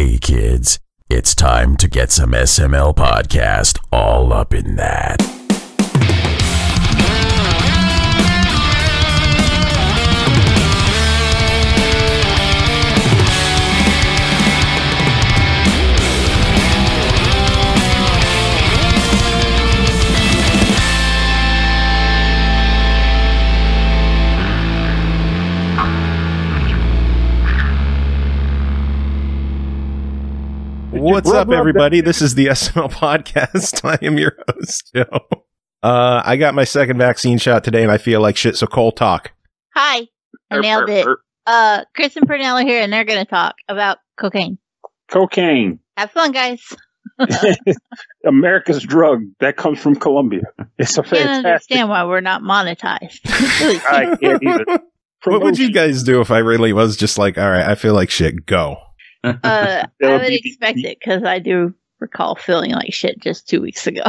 Hey kids, it's time to get some SML Podcast all up in that. What's up, everybody? This is the SML Podcast. I am your host, Joe. I got my second vaccine shot today, and I feel like shit, so Cole, talk. Hi. I nailed it. Chris and Pernell are here, and they're going to talk about cocaine. Cocaine. Have fun, guys. America's drug. That comes from Colombia. It's a I can't fantastic. understand why we're not monetized. I can't either. What would you guys do if I really was just like, all right, I feel like shit, go? I would expect it, because I do recall feeling like shit just 2 weeks ago.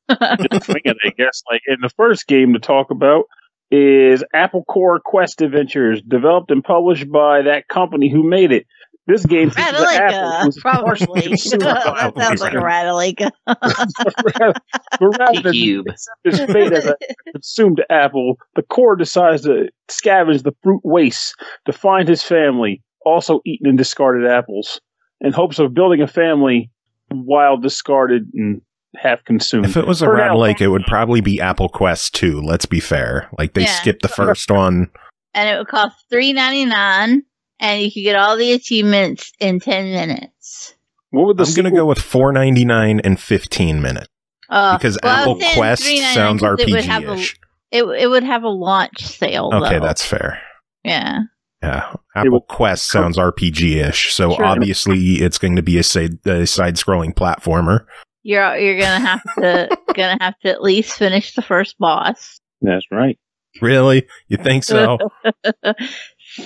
Just thinking, I guess, like in the first game to talk about is Apple Core Quest Adventures, developed and published by that company who made it. This game Ratalaika, probably. That sounds like a Ratalaika. But rather PQube. than this fate as a consumed apple, the core decides to scavenge the fruit waste to find his family, also eaten and discarded apples, in hopes of building a family while discarded and half consumed. If it was a Ratalaika, it would probably be Apple Quest 2, let's be fair. Like, they skipped the first one. And it would cost $3.99, and you could get all the achievements in 10 minutes. What would the I'm going to go with $4.99 and 15 minutes. Because Apple Quest sounds RPG-ish. It would have a launch sale, Okay, though. that's fair. Yeah. Yeah, Apple Quest sounds RPG-ish, so True. obviously it's going to be a side-scrolling platformer. You're gonna have to at least finish the first boss. That's right. Really? You think so?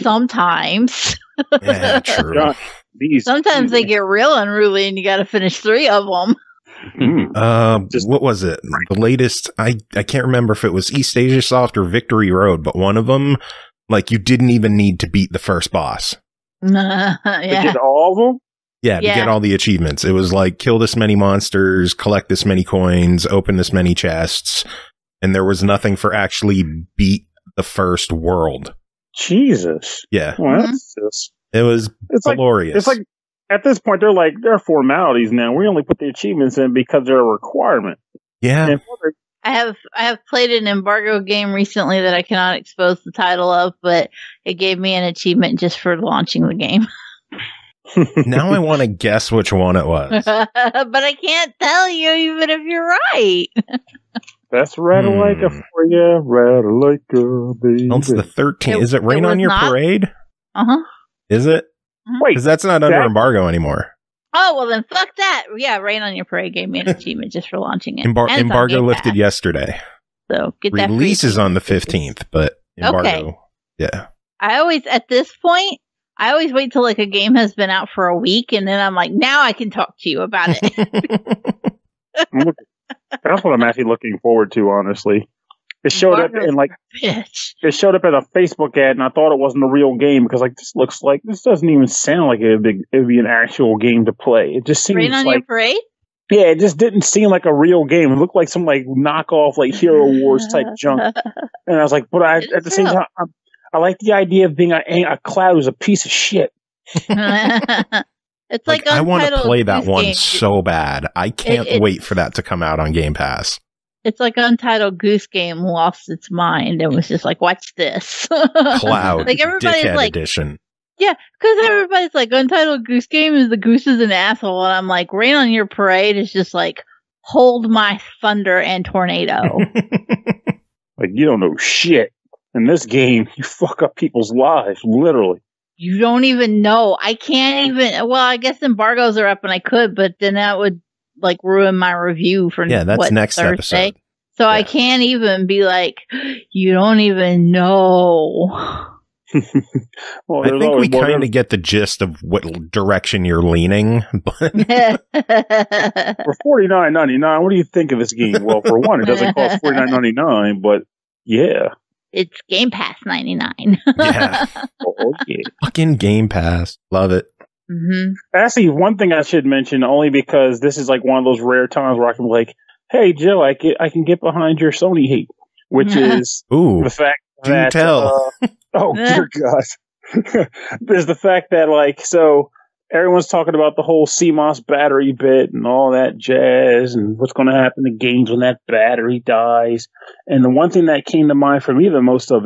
Sometimes. Yeah, true. John, Sometimes they get real unruly, and you got to finish 3 of them. What was it? The latest, I can't remember if it was East Asia Soft or Victory Road, but one of them, like, you didn't even need to beat the first boss. Yeah. To get all of them? Yeah, to get all the achievements. It was like, kill this many monsters, collect this many coins, open this many chests, and there was nothing for actually beat the first world. Jesus. Yeah. Well, that's just... It was glorious. It's like, at this point, they're formalities now. We only put the achievements in because they're a requirement. Yeah. And I have played an embargo game recently that I cannot expose the title of, but it gave me an achievement just for launching the game. Now I want to guess which one it was. But I can't tell you, even if you're right. that's Ratalaika for you, Ratalaika, baby. That's the 13th. Is it Rain on Your Parade? Uh-huh. Is it? Wait, because that's not under embargo anymore. Oh, well then fuck that. Yeah, Rain on Your Parade gave me an achievement just for launching it. Embargo lifted yesterday. So get that. Release is on the 15th, but embargo. Yeah. I always wait till like a game has been out for a week, and then I'm like, now I can talk to you about it. That's what I'm actually looking forward to, honestly. It showed up in it showed up at a Facebook ad, and I thought it wasn't a real game because this doesn't even sound like it would be an actual game to play. It just seems Rain on Your Parade? Yeah, it just didn't seem like a real game. It looked like some like knockoff like Hero Wars type junk. And I was like, but at the same time, I like the idea of being a cloud who's a piece of shit. It's like I want to play that one game. so bad. I can't wait for that to come out on Game Pass. It's like Untitled Goose Game lost its mind and was just like, watch this. Cloud, like everybody's Dickhead like, Edition. Yeah, because everybody's like, Untitled Goose Game is the goose is an asshole. And I'm like, Rain on Your Parade is just like, hold my thunder and tornado. Like, you don't know shit. In this game, you fuck up people's lives, literally. You don't even know. I can't even. Well, I guess embargoes are up and I could, but then that would like ruin my review for that's next Thursday. episode. So I can't even be like, you don't even know. Well, I think we kind of get the gist of what direction you're leaning. But for $49.99, what do you think of this game? Well, for one, it doesn't cost $49.99, but yeah. It's Game Pass $99. yeah. Oh, yeah. Fucking Game Pass. Love it. Mm-hmm. Actually, one thing I should mention, only because this is like one of those rare times where I can be like, hey, Joe, I can get behind your Sony hate, which is the fact that... tell. Dear God. There's the fact that, like, so everyone's talking about the whole CMOS battery bit and all that jazz and what's going to happen to games when that battery dies. And the one thing that came to mind for me the most out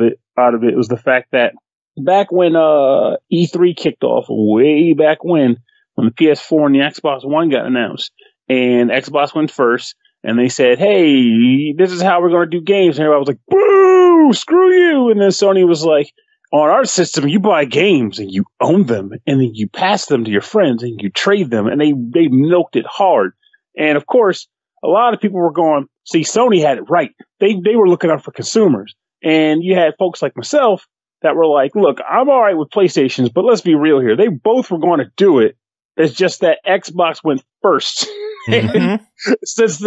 of it was the fact that back when E3 kicked off, way back when the PS4 and the Xbox One got announced, and Xbox went first, and they said, hey, this is how we're going to do games. And everybody was like, boo, screw you. And then Sony was like, on our system, you buy games and you own them, and then you pass them to your friends and you trade them, and they milked it hard. And of course, a lot of people were going, see, Sony had it right. They were looking out for consumers. And you had folks like myself that were like, look, I'm all right with PlayStations, but let's be real here. They both were going to do it. It's just that Xbox went first. Mm-hmm. since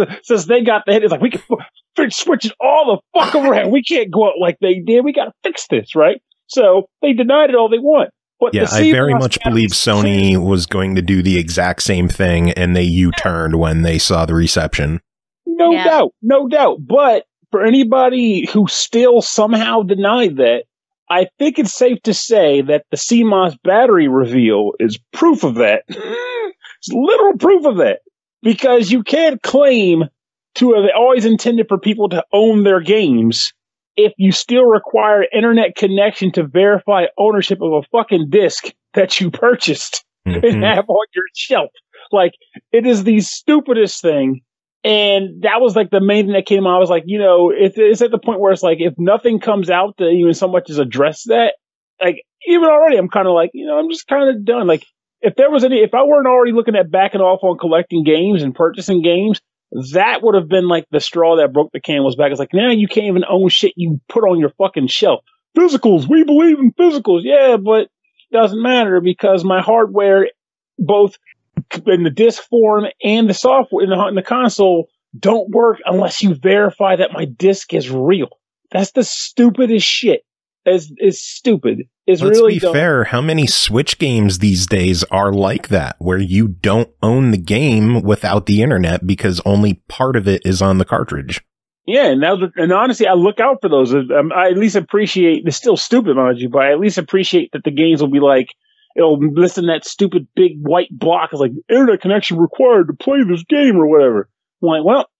they got the hit, it's like, we can switch it all the fuck around. We can't go out like they did. We got to fix this, right? So they denied it all they want. But yeah, I very much believe Sony was going to do the exact same thing, and they U-turned when they saw the reception. No doubt. But for anybody who still somehow denied that, I think it's safe to say that the CMOS battery reveal is proof of that. It's literal proof of that. Because you can't claim to have always intended for people to own their games if you still require internet connection to verify ownership of a fucking disc that you purchased and have on your shelf. Like, it is the stupidest thing. And that was like the main thing that came out. I was like, you know, it's at the point where it's like, if nothing comes out to even so much as address that, like, even already, I'm kind of like, you know, I'm just kind of done. Like, if I weren't already looking at backing off on collecting games and purchasing games, that would have been like the straw that broke the camel's back. It's like, now you can't even own shit you put on your fucking shelf. Physicals, we believe in physicals. Yeah, but it doesn't matter because my hardware, both in the disc form and the software in the console, don't work unless you verify that my disc is real. That's the stupidest shit. It's stupid. It's Let's really be fair. How many Switch games these days are like that, where you don't own the game without the internet because only part of it is on the cartridge? Yeah, and honestly, I look out for those. I at least appreciate, it's still stupid, mind you, but I at least appreciate that the games will be like, it'll listen to that stupid big white block. It's like, internet connection required to play this game or whatever. I'm like, well,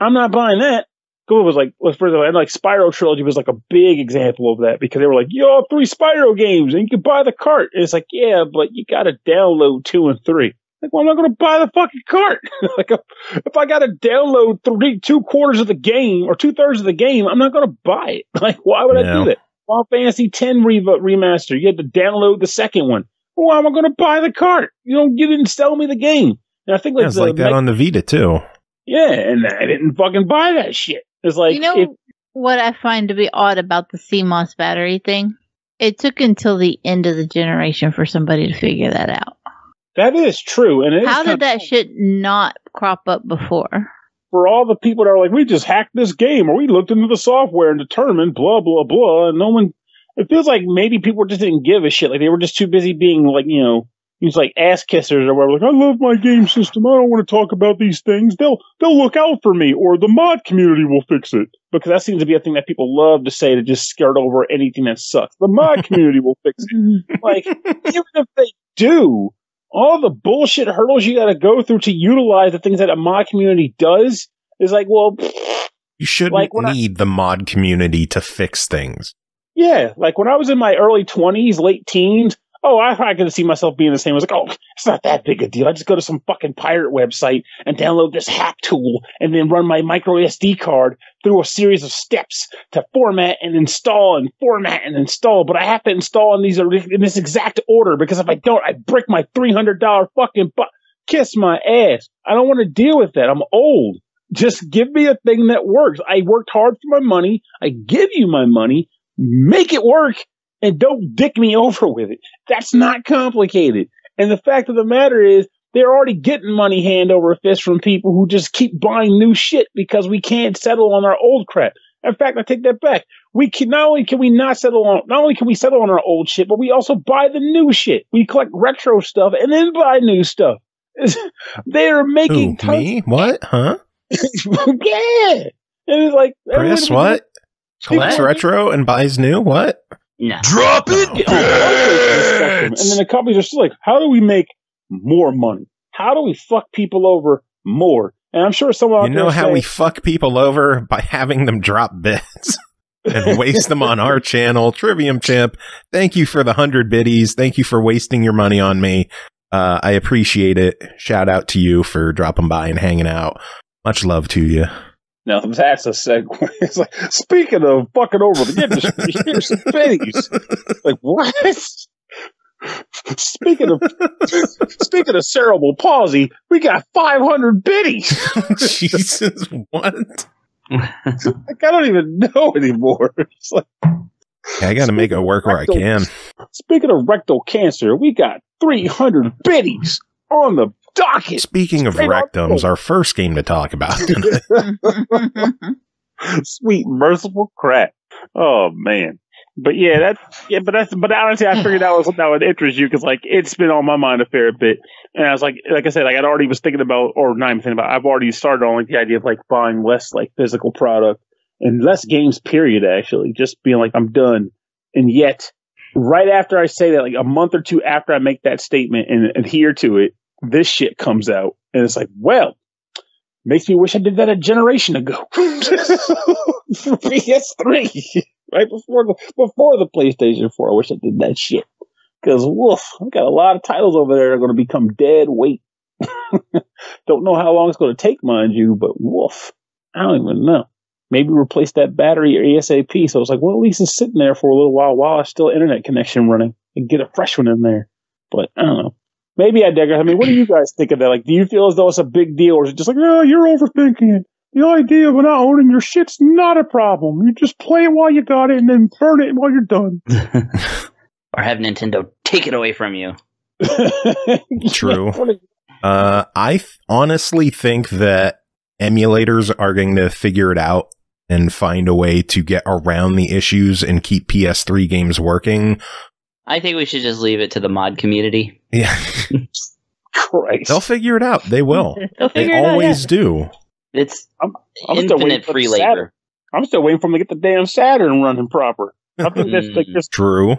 I'm not buying that. It was like, Spyro Trilogy was like a big example of that because they were like, you have 3 Spyro games and you can buy the cart. And it's like, yeah, but you got to download 2 and 3. Like, well, I'm not going to buy the fucking cart. Like, if I got to download 3/4 of the game or 2/3 of the game, I'm not going to buy it. Like, why would I do that? Final Fantasy X remaster, you had to download the second one. Well, why am I going to buy the cart? You didn't sell me the game. And I think it's like that on the Vita too. Yeah, and I didn't fucking buy that shit. It's like, what I find to be odd about the CMOS battery thing? It took until the end of the generation for somebody to figure that out. That is true. And how did that shit not crop up before? For all the people that are like, we just hacked this game, or we looked into the software and determined blah, blah, blah, and no one, it feels like maybe people just didn't give a shit. Like, they were just too busy being like, it's like ass kissers or whatever. Like, I love my game system. I don't want to talk about these things. They'll look out for me, or the mod community will fix it. Because that seems to be a thing that people love to say to just skirt over anything that sucks. The mod community will fix it. Like, even if they do, all the bullshit hurdles you got to go through to utilize the things that a mod community does is like, well, you shouldn't need the mod community to fix things. Yeah, like when I was in my early 20s, late teens, I could see myself being the same. I was like, it's not that big a deal. I just go to some fucking pirate website and download this hack tool and then run my micro SD card through a series of steps to format and install and format and install. But I have to install in this exact order because if I don't, I break my $300 fucking kiss my ass. I don't want to deal with that. I'm old. Just give me a thing that works. I worked hard for my money. I give you my money. Make it work. And don't dick me over with it. That's not complicated. And the fact of the matter is, they're already getting money hand over fist from people who just keep buying new shit because we can't settle on our old crap. In fact, I take that back. not only can we settle on our old shit, but we also buy the new shit. We collect retro stuff and then buy new stuff. They're making me? What? Huh? Yeah. And it's like Chris, what? Collects retro and buys new? What? No. Drop it! And then the companies are still like, how do we make more money? How do we fuck people over more? And I'm sure someone you know how we fuck people over by having them drop bits and waste them on our channel. Trivium Chimp, thank you for the 100 biddies. Thank you for wasting your money on me. I appreciate it. Shout out to you for dropping by and hanging out. Much love to you. Now that's a segue. It's like, speaking of fucking over the industry, here's some biddies. Like, what? Speaking of cerebral palsy, we got 500 biddies. Jesus, what? Like, I don't even know anymore. It's like, I got to make it work where I can. Speaking of rectal cancer, we got 300 biddies on the docket. Speaking of rectums, our first game to talk about tonight. Sweet merciful crap. Oh man. But but honestly, I figured that would interest you because like it's been on my mind a fair bit, and I was like I said, like I'd already was thinking about, or not even thinking about, I've already started on like the idea of like buying less like physical product and less games. Period. Actually, just being like I'm done, and yet right after I say that, like a month or two after I make that statement and adhere to it, this shit comes out, and it's like, well, makes me wish I did that a generation ago for PS3. Right before the PlayStation 4, I wish I did that shit. Because, woof, I've got a lot of titles over there that are going to become dead weight. Don't know how long it's going to take, mind you, but woof, I don't even know. Maybe replace that battery ASAP. So it's like, well, at least it's sitting there for a little while I still internet connection running and get a fresh one in there. But I don't know. Maybe I digress. I mean, what do you guys think of that? Like, do you feel as though it's a big deal, or is it just like, oh, you're overthinking it? The idea of not owning your shit's not a problem. You just play it while you got it and then burn it while you're done. Or have Nintendo take it away from you. True. I honestly think that emulators are going to figure it out and find a way to get around the issues and keep PS3 games working. I think we should just leave it to the mod community. Yeah. Christ. They'll figure it out. They will. They always do. It's I'm infinite free labor. I'm still waiting for them to get the damn Saturn running proper. I think that's like this true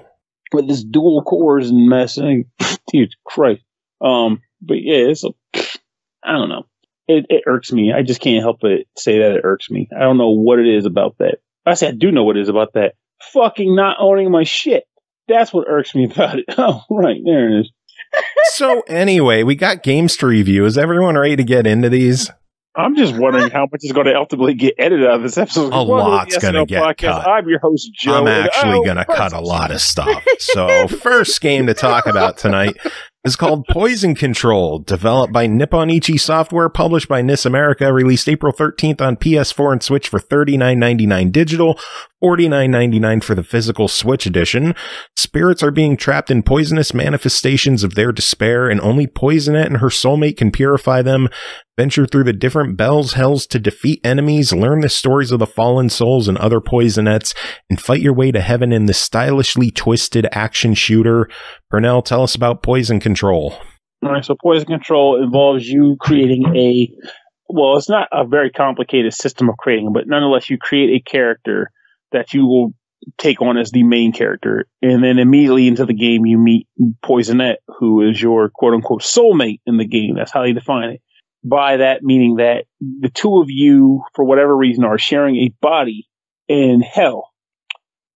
with this dual cores and mess. Dude, Christ. But yeah, I don't know. It irks me. I just can't help but say that it irks me. I don't know what it is about that. I do know what it is about that. Fucking not owning my shit. That's what irks me about it. Oh, right. There it is. So anyway, we got games to review. Is everyone ready to get into these? I'm just wondering how much is going to ultimately get edited out of this episode. A lot's going to get cut. I'm your host, Joe. I'm actually going to cut a lot of stuff. So first game to talk about tonight is called Poison Control, developed by Nippon Ichi Software, published by NIS America, released April 13th on PS4 and Switch for $39.99 digital, $49.99 for the physical Switch edition. Spirits are being trapped in poisonous manifestations of their despair, and only Poisonette and her soulmate can purify them. Venture through the different bells, hells to defeat enemies, learn the stories of the fallen souls and other Poisonettes, and fight your way to heaven in this stylishly twisted action shooter. Pernell, tell us about Poison Control. All right, so Poison Control involves you creating it's not a very complicated system of creating, but nonetheless, you create a character that you will take on as the main character. And then immediately into the game, you meet Poisonette, who is your quote-unquote soulmate in the game. That's how they define it. By that, meaning that the two of you, for whatever reason, are sharing a body in hell.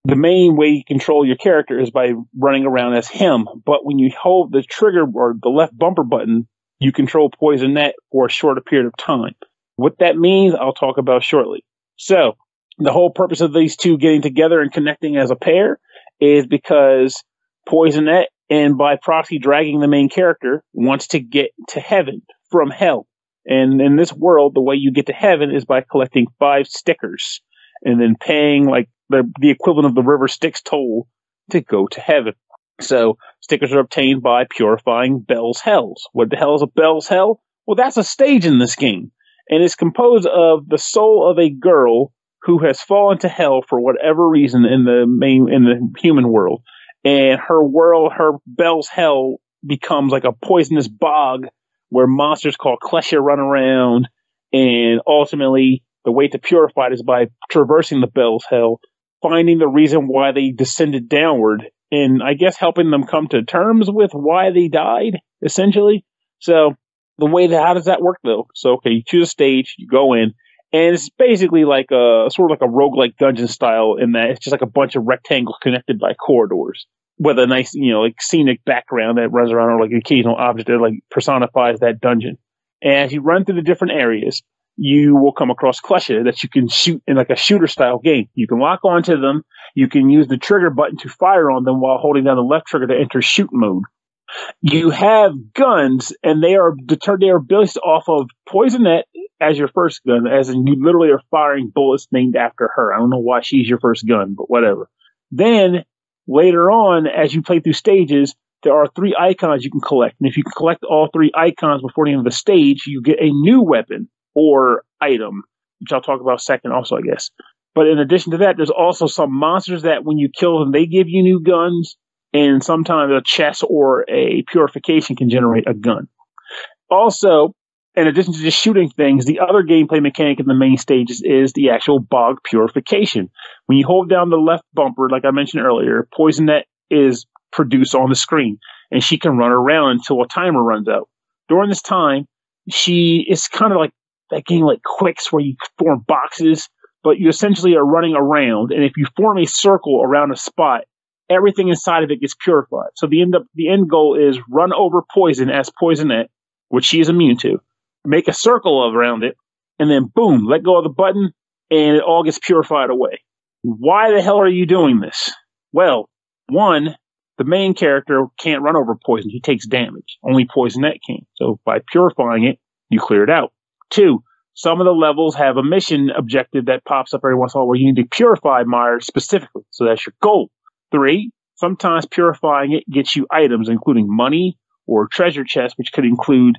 The main way you control your character is by running around as him. But when you hold the trigger or the left bumper button, you control Poisonette for a shorter period of time. What that means, I'll talk about shortly. So, the whole purpose of these two getting together and connecting as a pair is because Poisonette, and by proxy dragging the main character, wants to get to heaven from hell. And in this world, the way you get to heaven is by collecting 5 stickers and then paying like the equivalent of the river Styx toll to go to heaven. So stickers are obtained by purifying Bell's Hells. What the hell is a Bell's Hell? Well, that's a stage in this game. And it's composed of the soul of a girl who has fallen to hell for whatever reason in the human world, and her Bell's hell becomes like a poisonous bog where monsters called Klesha run around, and ultimately the way to purify it is by traversing the Bell's hell, finding the reason why they descended downward, and I guess helping them come to terms with why they died, essentially. So how does that work though? So okay, you choose a stage, you go in, and it's basically like sort of like a roguelike dungeon style in that it's just like a bunch of rectangles connected by corridors with a nice, like scenic background that runs around, or like an occasional object that like personifies that dungeon. And as you run through the different areas, you will come across Klesha that you can shoot in like a shooter style game. You can lock onto them. You can use the trigger button to fire on them while holding down the left trigger to enter shoot mode. You have guns, and they are based off of Poisonette as your first gun, as in you literally are firing bullets named after her. I don't know why she's your first gun, but whatever. Then later on, as you play through stages, there are 3 icons you can collect. And if you can collect all 3 icons before the end of the stage, you get a new weapon or item, which I'll talk about second also, I guess. But in addition to that, there's also some monsters that when you kill them, they give you new guns. And sometimes a chest or a purification can generate a gun. Also, in addition to just shooting things, the other gameplay mechanic in the main stages is the actual bog purification. When you hold down the left bumper, like I mentioned earlier, Poisonette is produced on the screen, and she can run around until a timer runs out. During this time, it's kind of like that game like Quicks where you form boxes, but you essentially are running around, and if you form a circle around a spot, everything inside of it gets purified. So the end goal is run over poison as Poisonette, which she is immune to, make a circle around it, and then boom, let go of the button, and it all gets purified away. Why the hell are you doing this? Well, one, the main character can't run over poison. He takes damage. Only Poisonette can. So by purifying it, you clear it out. 2, some of the levels have a mission objective that pops up every once in a while where you need to purify Meyer specifically. So that's your goal. 3, sometimes purifying it gets you items, including money or treasure chests, which could include,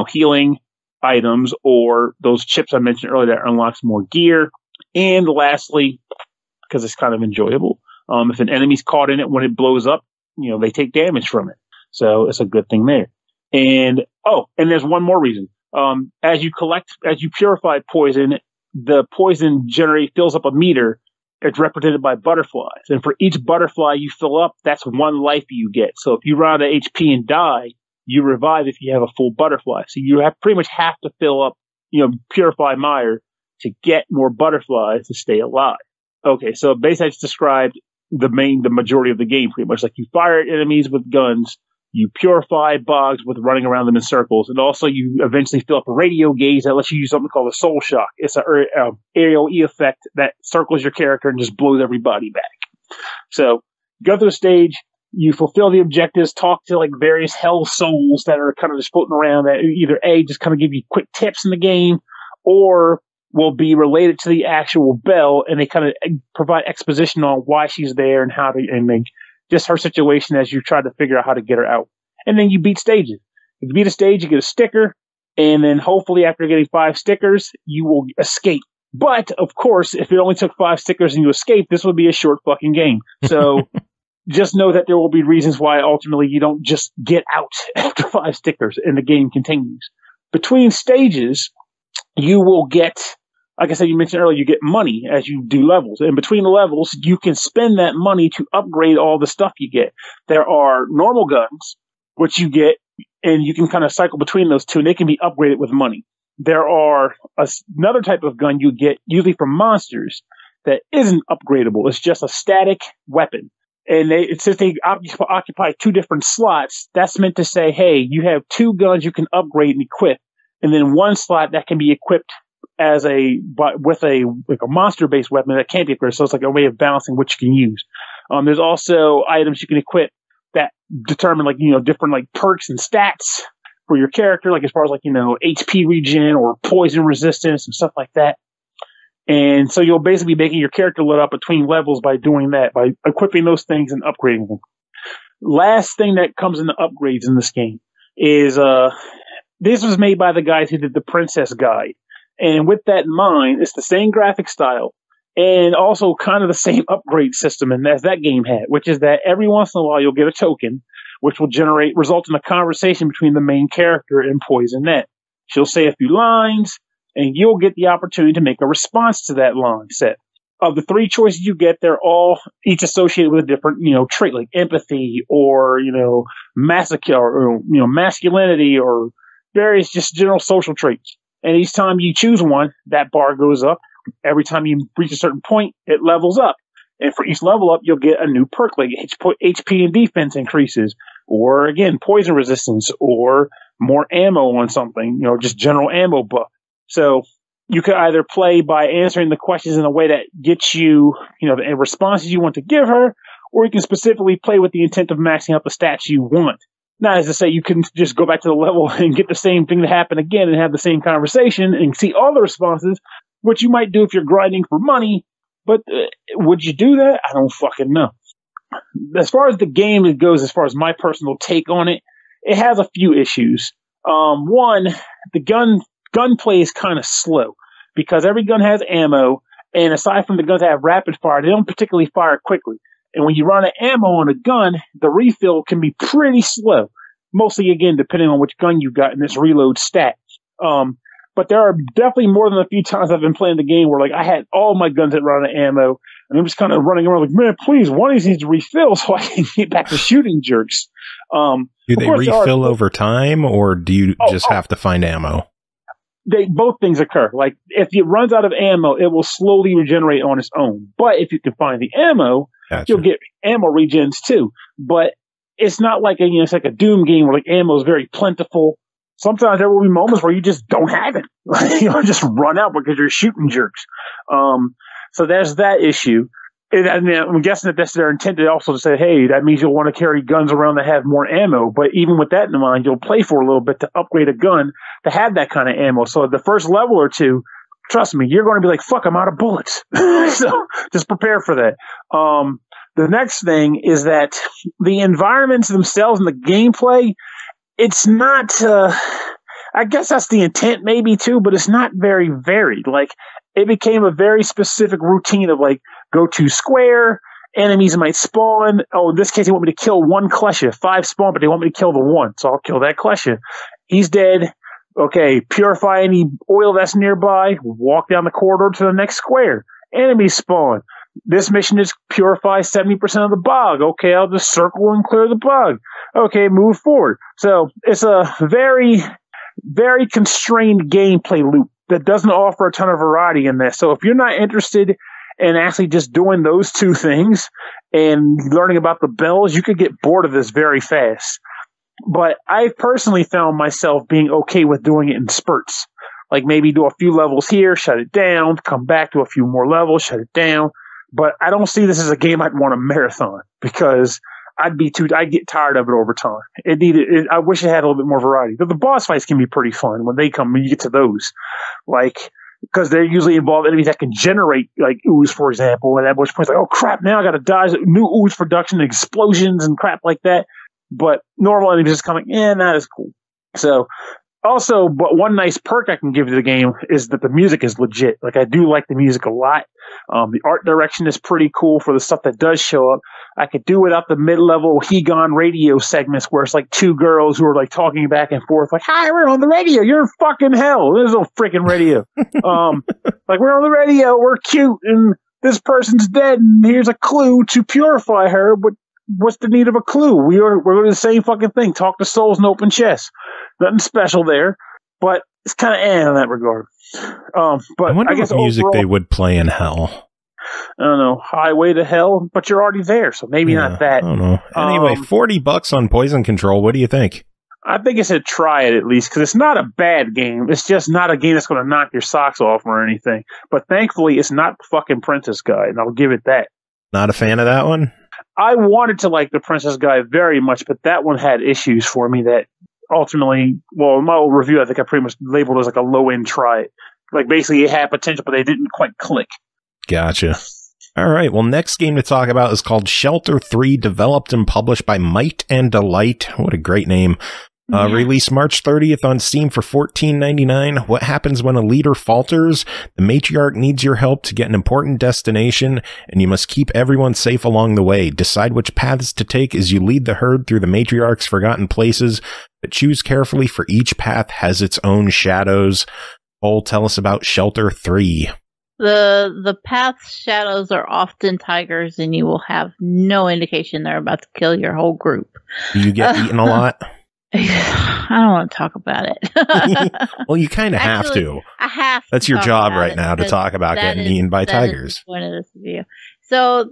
healing items or those chips I mentioned earlier that unlocks more gear. And lastly, because it's kind of enjoyable, if an enemy's caught in it when it blows up, they take damage from it. So it's a good thing there. And there's one more reason. As you purify poison, the poison fills up a meter. It's represented by butterflies. And for each butterfly you fill up, that's 1 life you get. So if you run out of HP and die, you revive if you have a full butterfly. So you pretty much have to fill up, purify Meyer to get more butterflies to stay alive. Okay, so basically I just described the majority of the game pretty much. Like you fire at enemies with guns, you purify bogs with running around them in circles, and also you eventually fill up a radio gauge that lets you use something called a soul shock. It's an aerial E effect that circles your character and just blows everybody back. So go through the stage, you fulfill the objectives, talk to like various hell souls that are kind of just floating around that either A, just kind of give you quick tips in the game, or will be related to the actual Belle, and they kind of provide exposition on why she's there and just her situation as you try to figure out how to get her out. And then you beat stages. If you beat a stage, you get a sticker, and then hopefully after getting 5 stickers, you will escape. But, of course, if it only took 5 stickers and you escape, this would be a short fucking game. So just know that there will be reasons why ultimately you don't just get out after 5 stickers and the game continues. Between stages, you will get, like I said, you mentioned earlier, you get money as you do levels. And between the levels, you can spend that money to upgrade all the stuff you get. There are normal guns, which you get, and you can kind of cycle between those two, and they can be upgraded with money. There are another type of gun you get, usually from monsters, that isn't upgradable. It's just a static weapon. And since they occupy 2 different slots, that's meant to say, hey, you have 2 guns you can upgrade and equip, and then 1 slot that can be equipped with a monster-based weapon that can't be equipped. So it's like a way of balancing what you can use. There's also items you can equip that determine different perks and stats for your character, like as far as HP regen or poison resistance and stuff like that. And so you'll basically be making your character lit up between levels by doing that, by equipping those things and upgrading them. Last thing that comes in the upgrades in this game is this was made by the guys who did the Princess Guide. And with that in mind, it's the same graphic style. and also kind of the same upgrade system as that game had, which is that every once in a while you'll get a token, which will result in a conversation between the main character and Poisonette. She'll say a few lines, and you'll get the opportunity to make a response to that line set. Of the 3 choices you get, they're all each associated with a different, trait, like empathy or, masochist or, masculinity or various just general social traits. And each time you choose one, that bar goes up. Every time you reach a certain point, it levels up. And for each level up, you'll get a new perk, like HP and defense increases, or again, poison resistance, or more ammo on something, just general ammo buff. So you could either play by answering the questions in a way that gets you, the responses you want to give her, or you can specifically play with the intent of maxing out the stats you want. Not as to say you can just go back to the level and get the same thing to happen again and have the same conversation and see all the responses, which you might do if you're grinding for money. But would you do that? I don't fucking know. As far as the game goes, as far as my personal take on it, it has a few issues. One, the gunplay is kind of slow because every gun has ammo, and aside from the guns that have rapid fire, they don't particularly fire quickly. And when you run an ammo on a gun, the refill can be pretty slow. Mostly, again, depending on which gun you got in this reload stat. But there are definitely more than a few times I've been playing the game where, like, I had all my guns that run out of ammo, and I'm just kind of running around like, man, please, one of these needs to refill so I can get back to shooting jerks. Do they refill over time, or do you just have to find ammo? Both things occur. Like, if it runs out of ammo, it will slowly regenerate on its own. But if you can find the ammo, Gotcha. You'll get ammo regens too. But it's not like it's like a Doom game where like ammo is very plentiful. Sometimes there will be moments where you just don't have it. Just run out because you're shooting jerks. So there's that issue. I'm guessing that that's their intent also to say, hey, that means you'll want to carry guns around that have more ammo. But even with that in mind, you'll play for a little bit to upgrade a gun to have that kind of ammo. So the first level or two, trust me, you're going to be like, fuck, I'm out of bullets. So just prepare for that. The next thing is that the environments themselves and the gameplay, it's not, I guess that's the intent maybe too, but it's not very varied. Like, it became a very specific routine of like, go to square, enemies might spawn. Oh, in this case, they want me to kill one Klesha. 5 spawn, but they want me to kill the one. So I'll kill that Klesha. He's dead. Okay, purify any oil that's nearby. Walk down the corridor to the next square. Enemies spawn. This mission is purify 70% of the bog. Okay, I'll just circle and clear the bog. Okay, move forward. So it's a very, very constrained gameplay loop that doesn't offer a ton of variety in this. So if you're not interested in actually just doing those two things and learning about the bells, you could get bored of this very fast. But I've personally found myself being okay with doing it in spurts. Like maybe do a few levels here, shut it down, come back to a few more levels, shut it down. But I don't see this as a game I'd want to marathon because I'd get tired of it over time. I wish it had a little bit more variety. But the boss fights can be pretty fun when you get to those. Like, because they usually involve enemies that can generate, like, ooze, for example. And at which point it's like, oh crap, now I got to dodge new ooze production, explosions and crap like that. But normal enemies just kind of like, that is cool. So, also, but one nice perk I can give to the game is that the music is legit. Like, I do like the music a lot. The art direction is pretty cool for the stuff that does show up. I could do without the mid-level Hegon radio segments where it's like 2 girls who are like talking back and forth, like, hi, we're on the radio. You're in fucking hell. There's no freaking radio. Like, we're on the radio. We're cute. And this person's dead. And here's a clue to purify her. But what's the need of a clue? We're doing the same fucking thing. Talk to souls and open chests. Nothing special there, but it's kind of in that regard. But I wonder guess what music overall, they would play in hell. I don't know, Highway to Hell, but you're already there, so maybe not that. I don't know. Anyway, $40 on Poison Control. What do you think? I think it's a try it at least, because it's not a bad game. It's just not a game that's going to knock your socks off or anything. But thankfully, it's not the fucking Princess Guide, and I'll give it that. Not a fan of that one? I wanted to like the Princess Guide very much, but that one had issues for me that ultimately, well, in my old review, I think I pretty much labeled it as like a low-end try it. Like, basically, it had potential, but they didn't quite click. Gotcha. All right, well, next game to talk about is called Shelter 3, developed and published by Might and Delight. What a great name. Released March 30th on Steam for $14.99. What happens when a leader falters? The matriarch needs your help to get an important destination, and you must keep everyone safe along the way. Decide which paths to take as you lead the herd through the matriarch's forgotten places, but choose carefully, for each path has its own shadows. Cole, tell us about Shelter 3. The path's shadows are often tigers, and you will have no indication they're about to kill your whole group. Do you get eaten a lot? I don't want to talk about it. Well, you kind of have to. I have to. That's your job right now, to talk about getting eaten by tigers. Is the point of this review. So,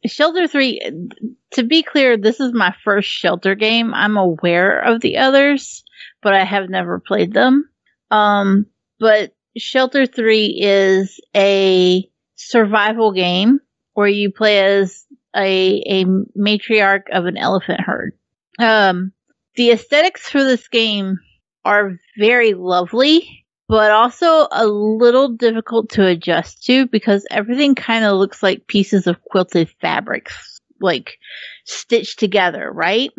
Shelter 3, to be clear, this is my first Shelter game. I'm aware of the others, but I have never played them. But Shelter 3 is a survival game where you play as a matriarch of an elephant herd. The aesthetics for this game are very lovely, but also a little difficult to adjust to because everything kind of looks like pieces of quilted fabrics, like stitched together, right?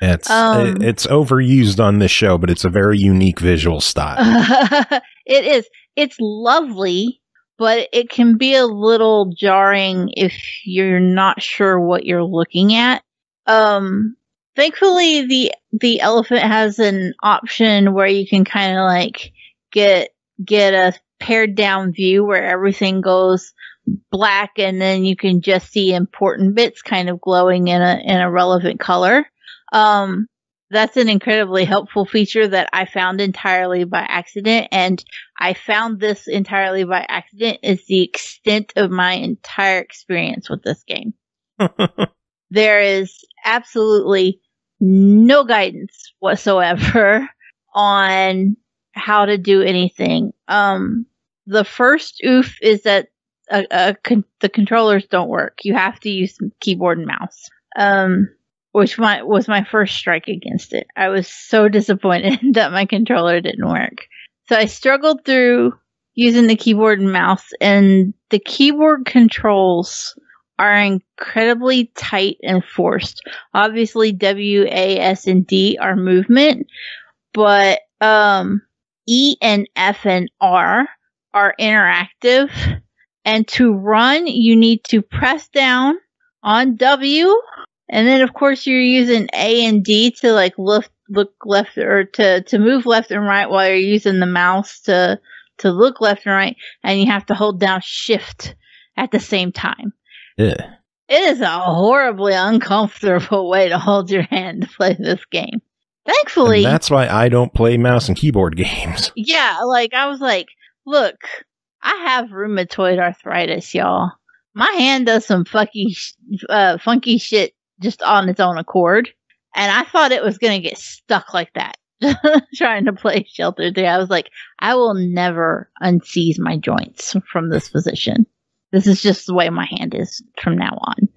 It's overused on this show, but it's a very unique visual style. It is. It's lovely, but it can be a little jarring if you're not sure what you're looking at. Thankfully, the elephant has an option where you can kind of like get a pared down view where everything goes black, and then you can just see important bits kind of glowing in a relevant color. That's an incredibly helpful feature that I found entirely by accident, and I found this entirely by accident is the extent of my entire experience with this game. There is absolutely no guidance whatsoever on how to do anything. The first oof is that the controllers don't work. You have to use keyboard and mouse. Which was my first strike against it. I was so disappointed that my controller didn't work. So I struggled through using the keyboard and mouse, and the keyboard controls are incredibly tight and forced. Obviously, W, A, S, and D are movement, but E and F and R are interactive. And to run, you need to press down on W. And then, of course, you're using A and D to like look left or to move left and right while you're using the mouse to look left and right. And you have to hold down Shift at the same time. Yeah. It is a horribly uncomfortable way to hold your hand to play this game. Thankfully. And that's why I don't play mouse and keyboard games. Yeah, like I was like, look, I have rheumatoid arthritis, y'all. My hand does some funky shit just on its own accord. And I thought it was going to get stuck like that trying to play Shelter 3. I was like, I will never unseize my joints from this position. This is just the way my hand is from now on.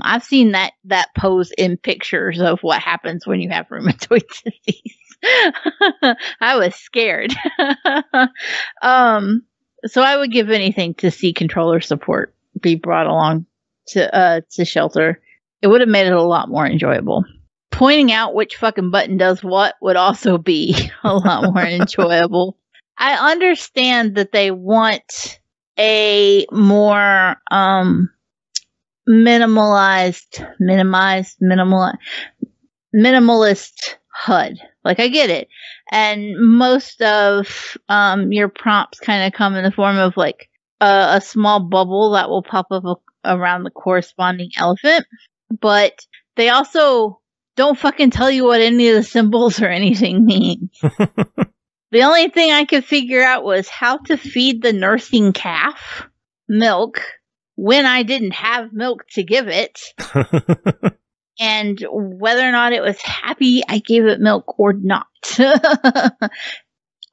I've seen that pose in pictures of what happens when you have rheumatoid disease. I was scared. So I would give anything to see controller support be brought along to Shelter. It would have made it a lot more enjoyable. Pointing out which fucking button does what would also be a lot more enjoyable. I understand that they want a more minimalist HUD. Like, I get it. And most of your prompts kind of come in the form of like a small bubble that will pop up around the corresponding elephant. But they also don't fucking tell you what any of the symbols or anything means. The only thing I could figure out was how to feed the nursing calf milk when I didn't have milk to give it. And whether or not it was happy I gave it milk or not.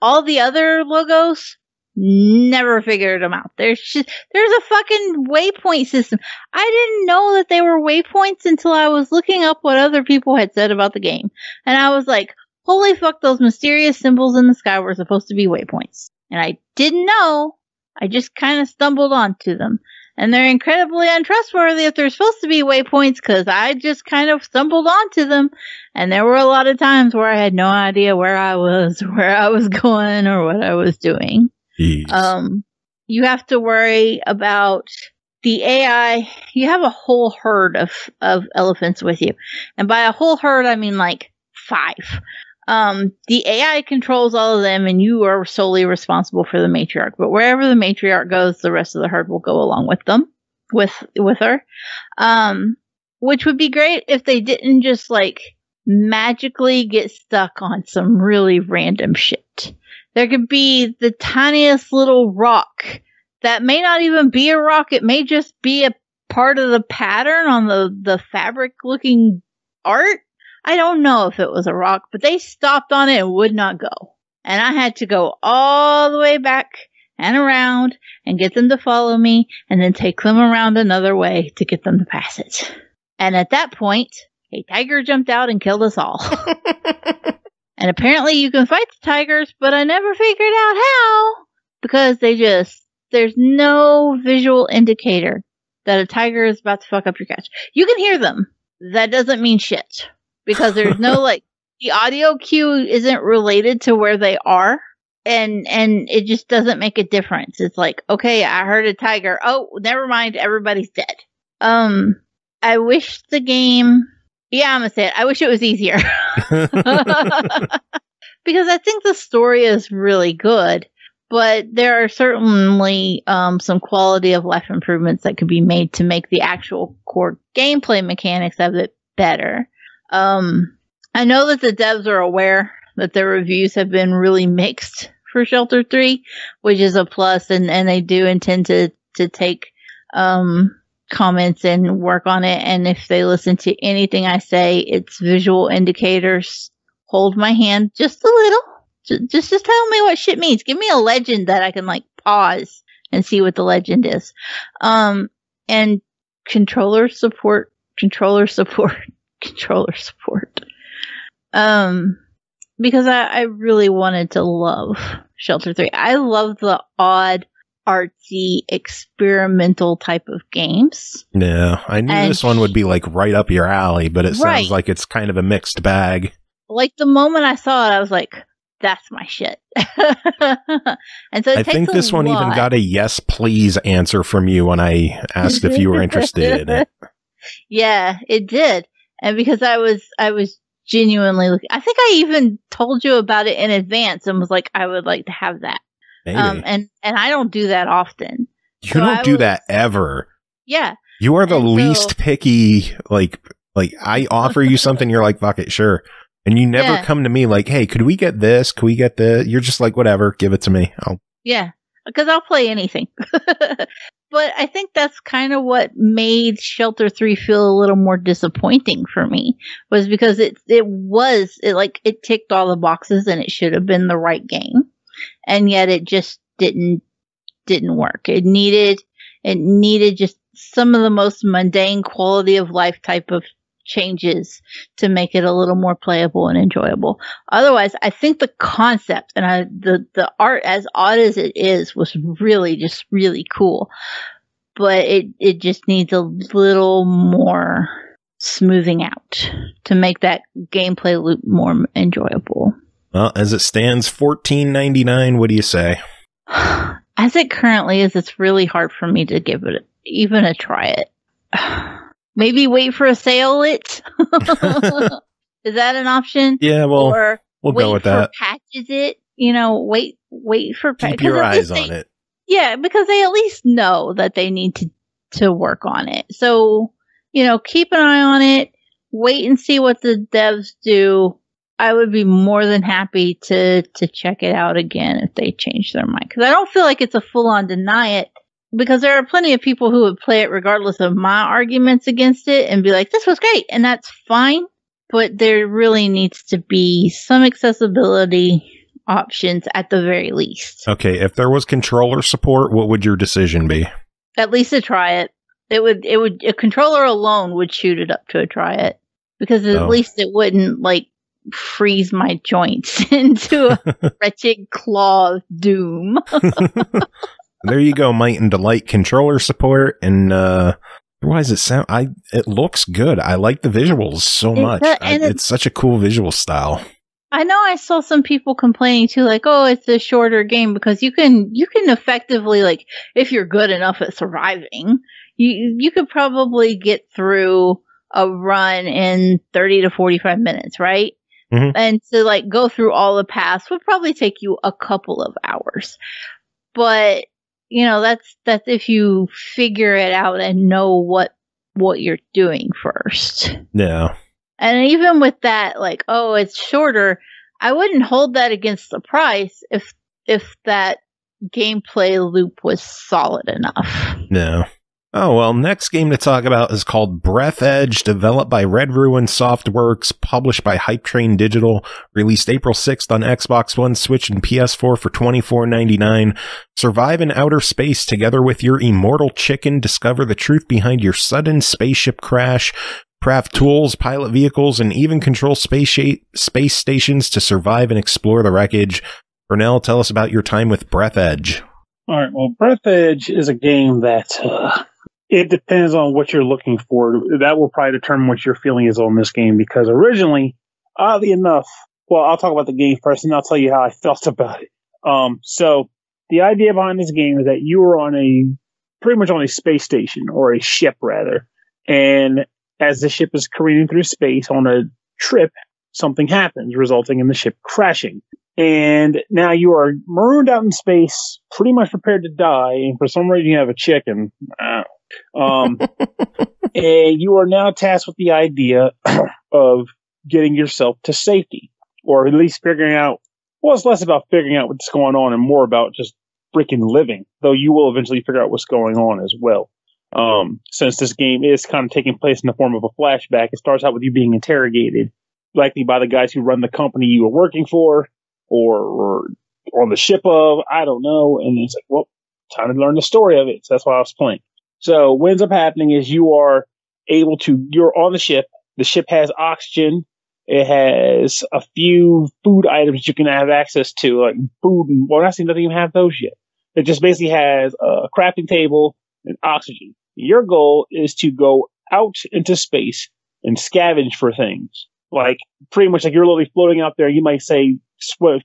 All the other logos, never figured them out. There's a fucking waypoint system. I didn't know that they were waypoints until I was looking up what other people had said about the game. And I was like, holy fuck, those mysterious symbols in the sky were supposed to be waypoints. And I didn't know. I just kind of stumbled onto them. And they're incredibly untrustworthy if they're supposed to be waypoints, because I just kind of stumbled onto them. And there were a lot of times where I had no idea where I was going, or what I was doing. Jeez. You have to worry about the AI. You have a whole herd of elephants with you. And by a whole herd, I mean like 5. The AI controls all of them, and you are solely responsible for the matriarch. But wherever the matriarch goes, the rest of the herd will go along with them, with her. Which would be great if they didn't just like magically get stuck on some really random shit. There could be the tiniest little rock that may not even be a rock. It may just be a part of the pattern on the fabric looking art. I don't know if it was a rock, but they stopped on it and would not go. And I had to go all the way back and around and get them to follow me, and then take them around another way to get them to pass it. And at that point, a tiger jumped out and killed us all. And apparently you can fight the tigers, but I never figured out how, because there's no visual indicator that a tiger is about to fuck up your catch. You can hear them. That doesn't mean shit. Because there's no, like, the audio cue isn't related to where they are. And it just doesn't make a difference. It's like, okay, I heard a tiger. Oh, never mind. Everybody's dead. I wish the game, I'm going to say it. I wish it was easier. Because I think the story is really good. But there are certainly some quality of life improvements that could be made to make the actual core gameplay mechanics of it better. I know that the devs are aware that their reviews have been really mixed for Shelter 3, which is a plus, and they do intend to take comments and work on it. And if they listen to anything I say, it's visual indicators. Hold my hand just a little. Just tell me what shit means. Give me a legend that I can like pause and see what the legend is. And controller support. Because I really wanted to love Shelter 3. I love the odd, artsy, experimental type of games. Yeah, I knew this one would be like right up your alley, but it sounds like it's kind of a mixed bag. Like the moment I saw it, I was like, that's my shit. And so I think this one even got a yes please answer from you when I asked if you were interested in it. Yeah, it did. And because I was genuinely looking, I think I even told you about it in advance and was like, I would like to have that. Maybe. And I don't do that often. You don't do that ever. Yeah. You are the least picky. Like I offer you something, you're like, fuck it, sure. And you never come to me like, hey, could we get this? Could we get this? You're just like, whatever, give it to me. Yeah, because I'll play anything. But I think that's kind of what made Shelter 3 feel a little more disappointing for me, was because it ticked all the boxes and it should have been the right game. And yet it just didn't work. It needed just some of the most mundane quality of life type of changes to make it a little more playable and enjoyable. Otherwise, I think the concept and the art, as odd as it is, was really just really cool. But it just needs a little more smoothing out to make that gameplay loop more enjoyable. Well, as it stands, $14.99. What do you say? As it currently is, it's really hard for me to give it even a try. It. Maybe wait for a sale. Is that an option? Yeah, well, we'll go with that. Patches it. Wait for patches. Keep your eyes on it. Yeah, because they at least know that they need to work on it. So, keep an eye on it. Wait and see what the devs do. I would be more than happy to check it out again if they change their mind. Because I don't feel like it's a full-on deny it. Because there are plenty of people who would play it regardless of my arguments against it and be like, this was great, and that's fine. But there really needs to be some accessibility options at the very least. Okay, if there was controller support, what would your decision be? At least to try it. A controller alone would shoot it up to a try it. Because at least it wouldn't, freeze my joints into a wretched claw of doom. There you go, Might and Delight controller support, and otherwise it looks good. I like the visuals so much. It's such a cool visual style. I know I saw some people complaining too, like, oh, it's a shorter game, because you can effectively, like, if you're good enough at surviving, you could probably get through a run in 30 to 45 minutes, right? Mm-hmm. And to like go through all the paths would probably take you a couple of hours. But, you know, that's if you figure it out and know what you're doing first. Yeah. And even with that, like, oh, it's shorter, I wouldn't hold that against the price if that gameplay loop was solid enough. No. Oh, well, next game to talk about is called Breathedge, developed by RedRuins Softworks, published by HypeTrain Digital, released April 6th on Xbox One, Switch, and PS4 for $24.99. Survive in outer space together with your immortal chicken, discover the truth behind your sudden spaceship crash, craft tools, pilot vehicles, and even control space stations to survive and explore the wreckage. Pernell, tell us about your time with Breathedge. All right, well, Breathedge is a game that it depends on what you're looking for. That will probably determine what your feeling is on this game, because originally, oddly enough, well, I'll talk about the game first and I'll tell you how I felt about it. So the idea behind this game is that you are pretty much on a space station, or a ship rather. And as the ship is careening through space on a trip, something happens, resulting in the ship crashing. And now you are marooned out in space, pretty much prepared to die, and for some reason you have a chicken. And you are now tasked with the idea of getting yourself to safety, or at least figuring out, well, it's less about figuring out what's going on and more about just freaking living, though you will eventually figure out what's going on as well. Since this game is kind of taking place in the form of a flashback, it starts out with you being interrogated, likely by the guys who run the company you were working for, or on the ship of, I don't know. And it's like, well, time to learn the story of it. So that's why I was playing. So what ends up happening is you're on the ship. The ship has oxygen. It has a few food items you can have access to, like food. Well, actually, doesn't even have those yet. It just basically has a crafting table and oxygen. Your goal is to go out into space and scavenge for things. Like, pretty much like you're literally floating out there. You might say,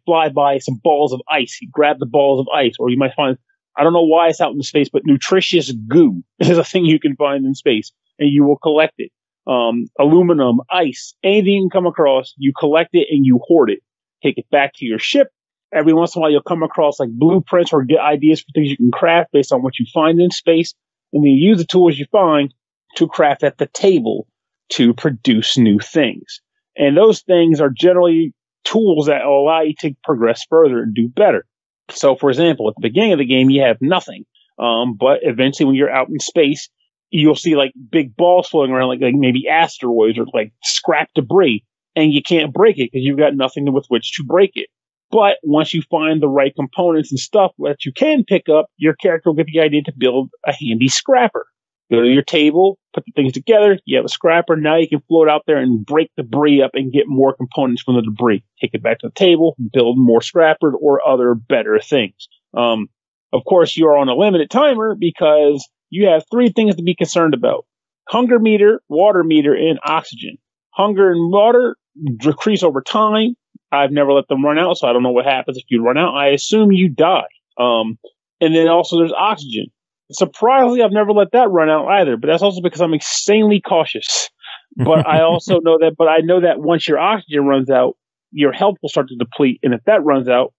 fly by some balls of ice. You grab the balls of ice. Or you might find, I don't know why it's out in space, but nutritious goo is a thing you can find in space. And you will collect it. Aluminum, ice, anything you can come across, you collect it and you hoard it. Take it back to your ship. Every once in a while you'll come across like blueprints or get ideas for things you can craft based on what you find in space. And then you use the tools you find to craft at the table to produce new things. And those things are generally tools that will allow you to progress further and do better. So, for example, at the beginning of the game, you have nothing. But eventually when you're out in space, you'll see like big balls floating around, like maybe asteroids or like scrap debris. And you can't break it because you've got nothing with which to break it. But once you find the right components and stuff that you can pick up, your character will get the idea to build a handy scrapper. Go to your table, put the things together, you have a scrapper. Now you can float out there and break debris up and get more components from the debris. Take it back to the table, build more scrappers or other better things. Of course, you're on a limited timer because you have 3 things to be concerned about. Hunger meter, water meter, and oxygen. Hunger and water decrease over time. I've never let them run out, so I don't know what happens if you run out. I assume you die. And then also there's oxygen. Surprisingly, I've never let that run out either, but that's also because I'm insanely cautious. But I also know that once your oxygen runs out, your health will start to deplete. And if that runs out,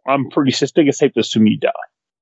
I'm pretty safe to assume you die.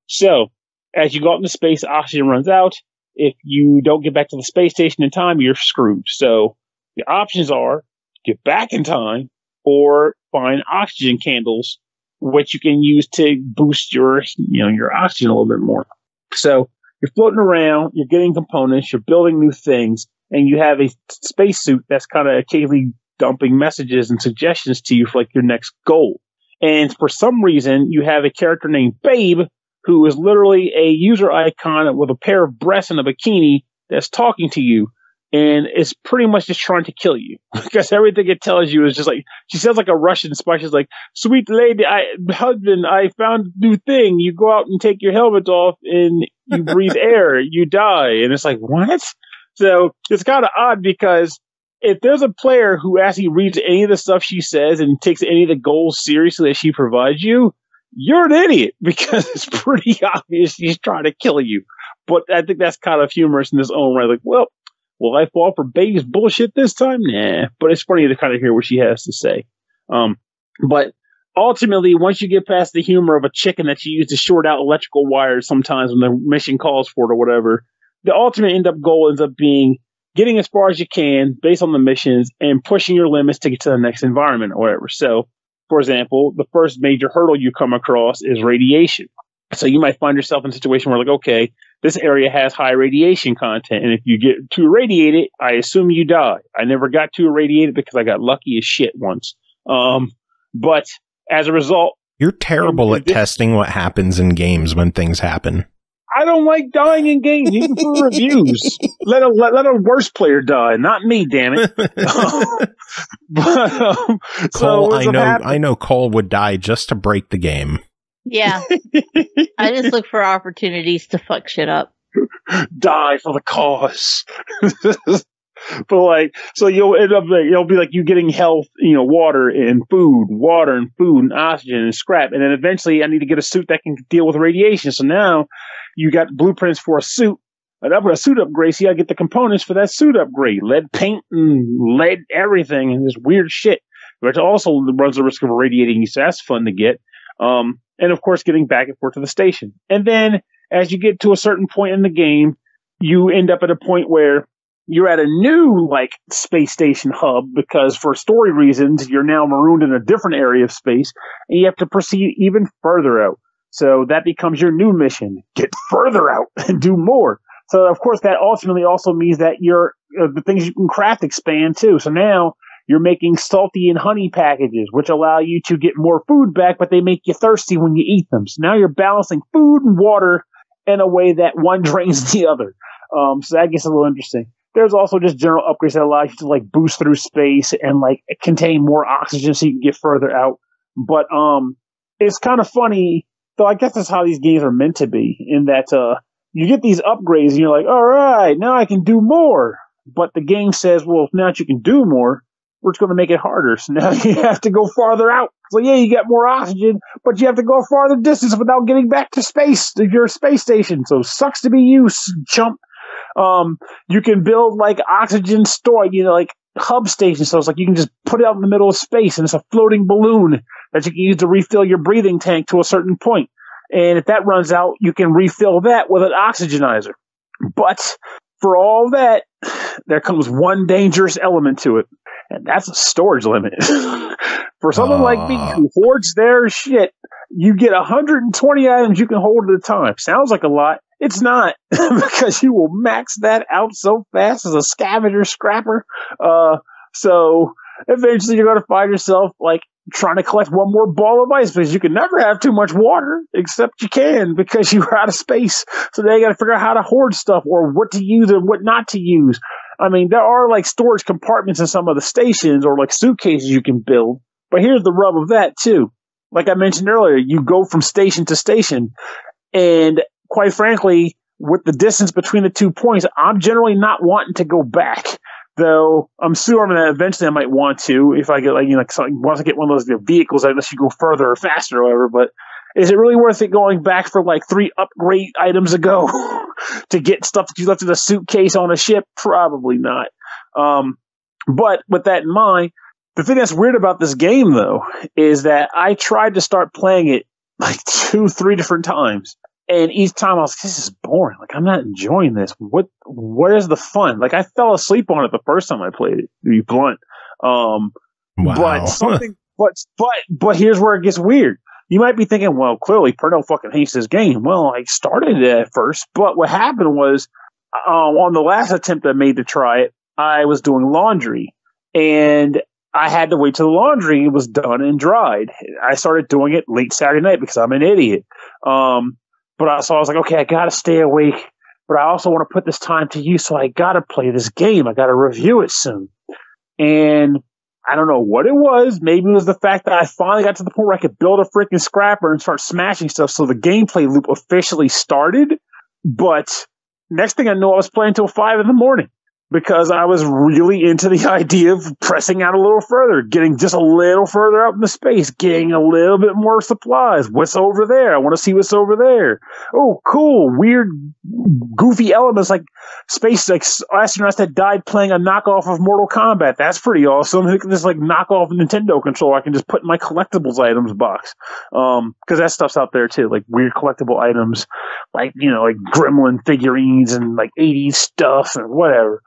So as you go out into space, oxygen runs out. If you don't get back to the space station in time, you're screwed. So the options are get back in time or find oxygen candles, which you can use to boost your oxygen a little bit more. So you're floating around, you're getting components, you're building new things, and you have a spacesuit that's kind of occasionally dumping messages and suggestions to you for like your next goal. And for some reason, you have a character named Babe, who is literally a user icon with a pair of breasts and a bikini that's talking to you. and it's pretty much just trying to kill you because everything it tells you is just like, she sounds like a Russian spy. She's like, sweet lady, husband, I found a new thing. You go out and take your helmet off and you breathe air, you die. And it's like, what? So it's kind of odd because if there's a player who actually reads any of the stuff she says and takes any of the goals seriously that she provides you, you're an idiot because it's pretty obvious she's trying to kill you. But I think that's kind of humorous in its own right. Like, well, will I fall for Babe's bullshit this time? Nah. But it's funny to kind of hear what she has to say. But ultimately, once you get past the humor of a chicken that you use to short out electrical wires sometimes when the mission calls for it or whatever, the ultimate goal ends up being getting as far as you can based on the missions and pushing your limits to get to the next environment or whatever. So, for example, the first major hurdle you come across is radiation. So you might find yourself in a situation where, like, okay, this area has high radiation content, and if you get too irradiated, I assume you die. I never got too irradiated because I got lucky as shit once. But as a result... You're terrible at testing what happens in games when things happen. I don't like dying in games, even for reviews. Let a worse player die, not me, damn it. Cole, I know Cole would die just to break the game. Yeah. I just look for opportunities to fuck shit up. Die for the cause. But like, so you'll end up like, it'll be like you getting health, water and oxygen and scrap. And then eventually I need to get a suit that can deal with radiation. So now you got blueprints for a suit, a suit upgrade. So you gotta get the components for that suit upgrade. Lead paint and lead everything and this weird shit, which also runs the risk of irradiating you. So that's fun to get. And of course, getting back and forth to the station. And then as you get to a certain point in the game, you end up at a point where you're at a new, space station hub because for story reasons, you're now marooned in a different area of space and you have to proceed even further out. So that becomes your new mission. Get further out and do more. So of course, that ultimately also means that the things you can craft expand too. So now you're making salty and honey packages, which allow you to get more food back, but they make you thirsty when you eat them. So now you're balancing food and water in a way that one drains the other. So that gets a little interesting. There's also just general upgrades that allow you to boost through space and contain more oxygen so you can get further out. But it's kind of funny, though I guess that's how these games are meant to be, in that you get these upgrades and you're like, all right, now I can do more. But the game says, well, now that you can do more, we're just going to make it harder. So now you have to go farther out. So yeah, you get more oxygen, but you have to go a farther distance without getting back to space, to your space station. So sucks to be you, chump. You can build oxygen store, hub stations. So it's you can just put it out in the middle of space and it's a floating balloon that you can use to refill your breathing tank to a certain point. And if that runs out, you can refill that with an oxygenizer. But for all that, there comes one dangerous element to it. And that's a storage limit. For someone like me who hoards their shit, you get 120 items you can hold at a time. Sounds like a lot. It's not, because you will max that out so fast as a scavenger scrapper. So eventually you're going to find yourself trying to collect one more ball of ice because you can never have too much water, except you can because you're out of space. So now you got to figure out how to hoard stuff or what to use and what not to use. I mean, there are storage compartments in some of the stations or suitcases you can build. But here's the rub of that too. Like I mentioned earlier, you go from station to station, and quite frankly, with the distance between the 2 points, I'm generally not wanting to go back. Though I'm assuming that eventually I might want to if I get once I get one of those vehicles, unless you go further or faster or whatever. But is it really worth it going back for 3 upgrade items ago to get stuff that you left in a suitcase on a ship? Probably not. But with that in mind, the thing that's weird about this game though is that I tried to start playing it 2-3 different times. And each time I was like, this is boring. I'm not enjoying this. What is the fun? I fell asleep on it the first time I played it, to be blunt. Wow. But here's where it gets weird. You might be thinking, well, clearly Pernell fucking hates this game. Well, I started it at first, but what happened was, on the last attempt I made to try it, I was doing laundry, and I had to wait till the laundry was done and dried. I started doing it late Saturday night because I'm an idiot. But I was like, okay, I got to stay awake but I also want to put this time to use, so I got to play this game. I got to review it soon. And I don't know what it was. Maybe it was the fact that I finally got to the point where I could build a freaking scrapper and start smashing stuff. So the gameplay loop officially started. But next thing I know, I was playing until 5 a.m. because I was really into the idea of pressing out a little further, getting just a little further up in the space, getting a little bit more supplies. What's over there? I want to see what's over there. Oh, cool. Weird, goofy elements like space, like astronauts that died playing a knockoff of Mortal Kombat. That's pretty awesome. Who can just like knock off a Nintendo controller? I can just put in my collectibles items box. Cause that stuff's out there too. Like weird collectible items, like, you know, like Gremlin figurines and like 80s stuff and whatever.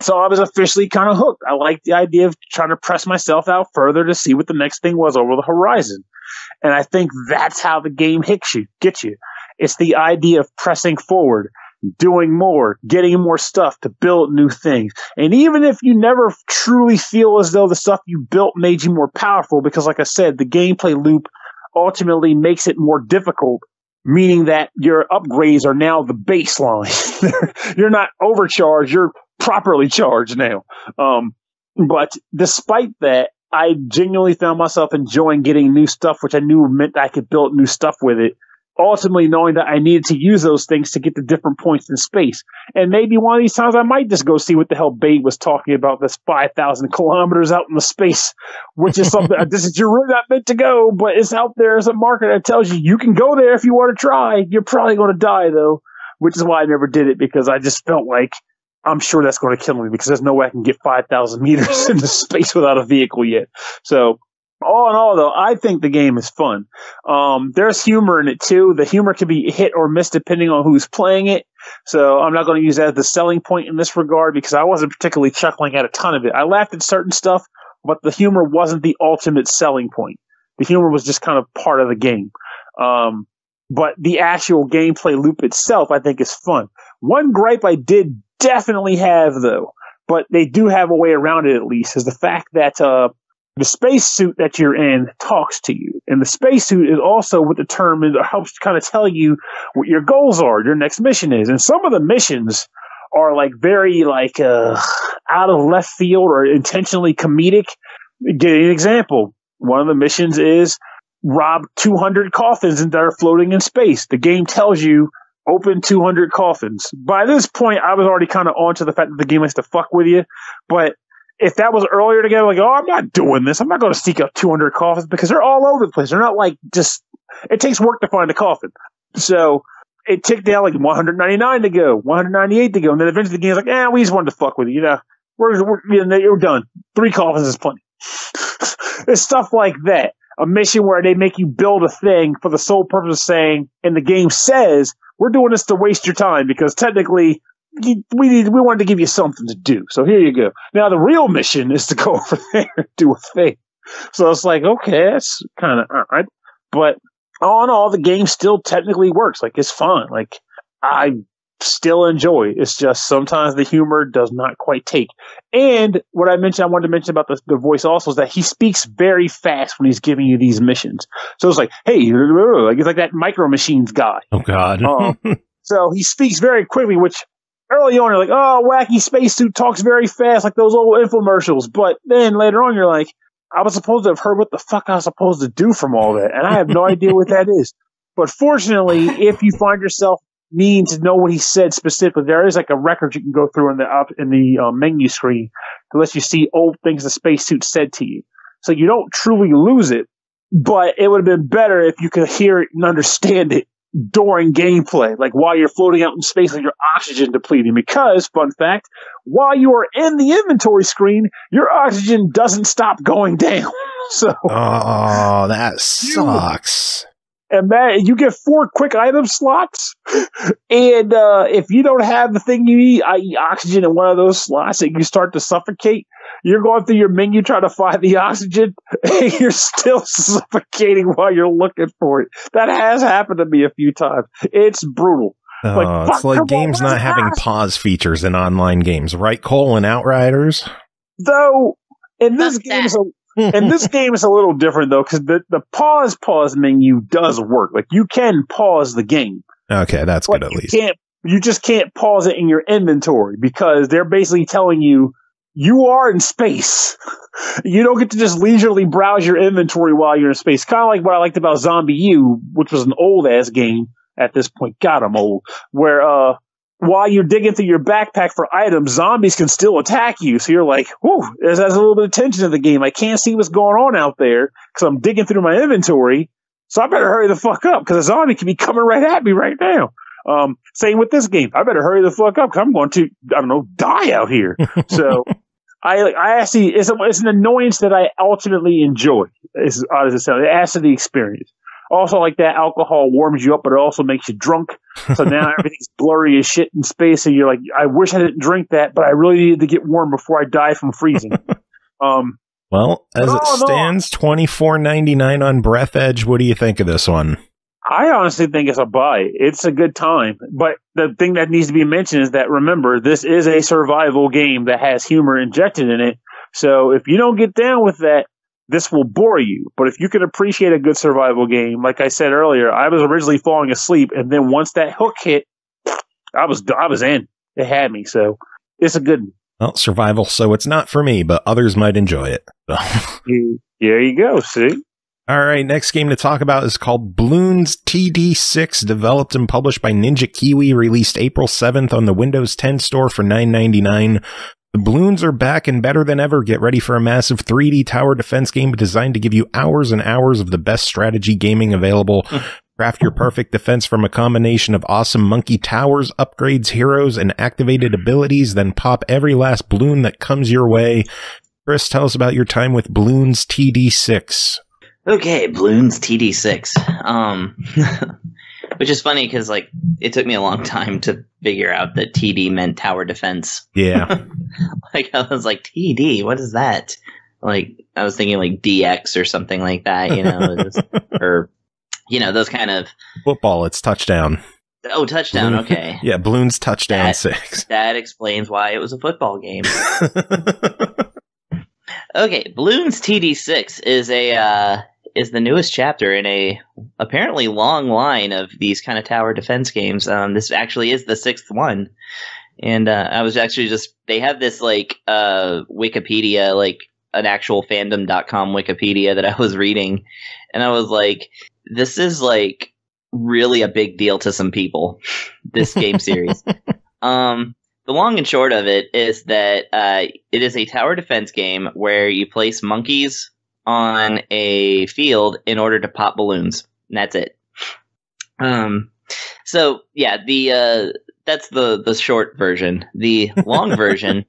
So I was officially kind of hooked. I liked the idea of trying to press myself out further to see what the next thing was over the horizon. And I think that's how the game gets you. It's the idea of pressing forward, doing more, getting more stuff to build new things. And even if you never truly feel as though the stuff you built made you more powerful, because like I said, the gameplay loop ultimately makes it more difficult, meaning that your upgrades are now the baseline. You're not overcharged, you're properly charged now. But despite that, I genuinely found myself enjoying getting new stuff, which I knew meant I could build new stuff with it. Ultimately knowing that I needed to use those things to get to different points in space. And maybe one of these times I might just go see what the hell Babe was talking about, this 5,000 kilometers out in the space, which is something you're really not meant to go, but it's out there as a marker that tells you can go there if you want to try. You're probably going to die though, which is why I never did it, because I just felt like I'm sure that's going to kill me, because there's no way I can get 5,000 meters into space without a vehicle yet. So all in all, though, I think the game is fun. There's humor in it, too. The humor can be hit or miss depending on who's playing it. So I'm not going to use that as the selling point in this regard, because I wasn't particularly chuckling at a ton of it. I laughed at certain stuff, but the humor wasn't the ultimate selling point. The humor was just kind of part of the game. But the actual gameplay loop itself, I think, is fun. One gripe I did definitely have, though, but they do have a way around it at least, is the fact that the spacesuit that you're in talks to you. And the spacesuit is also what the term is, helps kind of tell you what your goals are, your next mission is. And some of the missions are like very like out of left field or intentionally comedic. Give you an example. One of the missions is rob 200 coffins that are floating in space. The game tells you open 200 coffins. By this point, I was already kind of on to the fact that the game has to fuck with you. But if that was earlier together, like, oh, I'm not doing this. I'm not going to seek out 200 coffins, because they're all over the place. They're not like just, it takes work to find a coffin. So it ticked down like 199 to go, 198 to go. And then eventually the game's like, we just wanted to fuck with you. You know, we're done. 3 coffins is plenty. It's stuff like that. A mission where they make you build a thing for the sole purpose of saying, and the game says, we're doing this to waste your time, because technically we wanted to give you something to do. So here you go. Now the real mission is to go over there and do a thing. So it's like, okay, that's kind of all right. But all in all, the game still technically works. Like, it's fun. Like, I still enjoy. It's just sometimes the humor does not quite take. And what I wanted to mention about the voice also is that he speaks very fast when he's giving you these missions. So it's like, hey, like, it's like that Micro Machines guy. Oh, God. So he speaks very quickly, which early on you're like, oh, wacky spacesuit talks very fast, like those old infomercials. But then later on you're like, I was supposed to have heard what the fuck I was supposed to do from all that, and I have no idea what that is. But fortunately, if you find yourself needing to know what he said specifically, there is like a record you can go through in the menu screen that lets you see old things the spacesuit said to you. So you don't truly lose it, but it would have been better if you could hear it and understand it during gameplay, like while you're floating out in space with your oxygen depleting. Because, fun fact, while you are in the inventory screen, your oxygen doesn't stop going down. So, oh, that sucks. And man, you get 4 quick item slots, and if you don't have the thing you need, i.e. oxygen in one of those slots, and you start to suffocate, you're going through your menu trying to find the oxygen, and you're still suffocating while you're looking for it. That has happened to me a few times. It's brutal. It's like games not having pause features in online games, right, Cole, and Outriders? Though, in this game, and this game is a little different, though, because the pause menu does work. Like, you can pause the game. Okay, that's good at least. You can't you just can't pause it in your inventory because they're basically telling you you are in space. You don't get to just leisurely browse your inventory while you're in space. Kind of like what I liked about Zombie U, which was an old-ass game at this point. God, I'm old. Where while you're digging through your backpack for items, zombies can still attack you. So you're like, whew, there's a little bit of tension in the game. I can't see what's going on out there because I'm digging through my inventory. So I better hurry the fuck up because a zombie can be coming right at me right now. Same with this game. I better hurry the fuck up because I'm going to, I don't know, die out here. So I actually, it's an annoyance that I ultimately enjoy. As odd as it sounds, it adds to the experience. Also, like that alcohol warms you up, but it also makes you drunk. So now everything's blurry as shit in space, and you're like, I wish I didn't drink that, but I really needed to get warm before I die from freezing. Well, as it stands, $24.99 on Breathedge. What do you think of this one? I honestly think it's a buy. It's a good time. But the thing that needs to be mentioned is that, remember, this is a survival game that has humor injected in it. So if you don't get down with that, this will bore you. But if you can appreciate a good survival game, like I said earlier, I was originally falling asleep, and then once that hook hit, I was in. It had me. So it's a good one. Well, survival, so it's not for me, but others might enjoy it. So. There you go, see? All right, next game to talk about is called Bloons TD6, developed and published by Ninja Kiwi, released April 7th on the Windows 10 store for $9.99. The Bloons are back and better than ever. Get ready for a massive 3D tower defense game designed to give you hours and hours of the best strategy gaming available. Craft your perfect defense from a combination of awesome monkey towers, upgrades, heroes, and activated abilities, then pop every last Bloon that comes your way. Chris, tell us about your time with Bloons TD6. Okay, Bloons TD6. Which is funny because, like, it took me a long time to figure out that TD meant tower defense. Yeah. Like, I was like, TD, what is that? Like, I was thinking, like, DX or something like that, you know, or, you know, those kind of... Football, it's touchdown. Oh, touchdown, okay. Yeah, Bloons touchdown 6. That explains why it was a football game. Okay, Bloons TD6 is the newest chapter in a apparently long line of these kind of tower defense games. This actually is the 6th one. And I was actually they have this like Wikipedia, like an actual fandom.com Wikipedia that I was reading. And I was like, this is like really a big deal to some people, this game series. The long and short of it is that it is a tower defense game where you place monkeys on a field in order to pop balloons. And that's it. So yeah, that's the short version. The long version,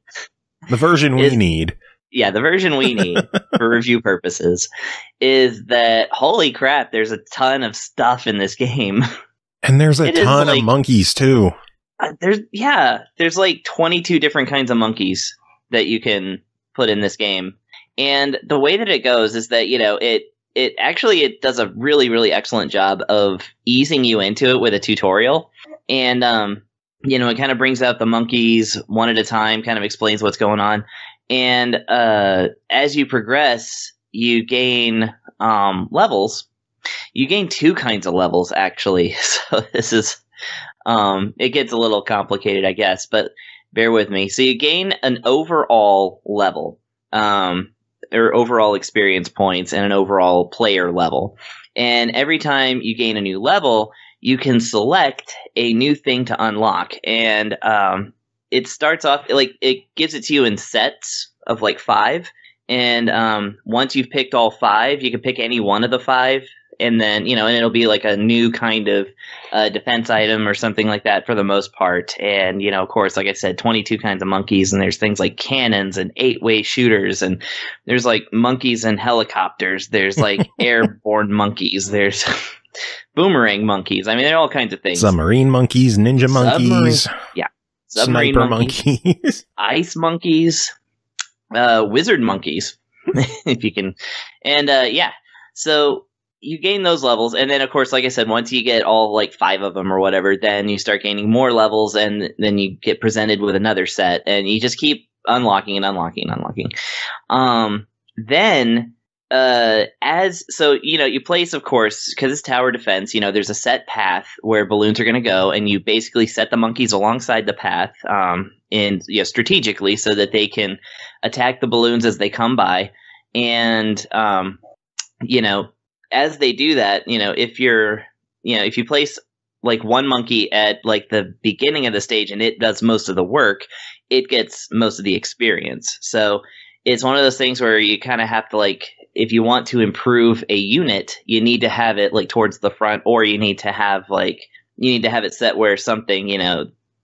the version we need. Yeah, the version we need for review purposes is that holy crap, there's a ton of stuff in this game. And there's a ton of monkeys too. There's like 22 different kinds of monkeys that you can put in this game. And the way that it goes is that, you know, it does a really, really excellent job of easing you into it with a tutorial. And, you know, it kind of brings out the monkeys one at a time, kind of explains what's going on. And as you progress, you gain levels. You gain 2 kinds of levels, actually. So this is... it gets a little complicated, I guess, but bear with me. So you gain an overall level, or overall experience points and an overall player level. And every time you gain a new level, you can select a new thing to unlock. And it starts off, like, it gives it to you in sets of like 5. And once you've picked all 5, you can pick any one of the 5. And then, you know, and it'll be like a new kind of defense item or something like that for the most part. And, you know, of course, like I said, 22 kinds of monkeys. And there's things like cannons and 8-way shooters. And there's like monkeys and helicopters. There's like airborne monkeys. There's boomerang monkeys. I mean, there are all kinds of things. Submarine monkeys, ninja monkeys. Yeah. Submarine sniper monkeys. Ice monkeys. Wizard monkeys. If you can. And, yeah. So... you gain those levels, and then, of course, like I said, once you get all, like, 5 of them or whatever, then you start gaining more levels, and then you get presented with another set, and you just keep unlocking and unlocking and unlocking. Then, you place, of course, because it's tower defense, there's a set path where balloons are going to go, and you basically set the monkeys alongside the path, strategically so that they can attack the balloons as they come by. And, as they do that, if you place like one monkey at like the beginning of the stage and it does most of the work, it gets most of the experience. So it's one of those things where you kind of have to, like, if you want to improve a unit, you need to have it like towards the front, or you need to have it set where something,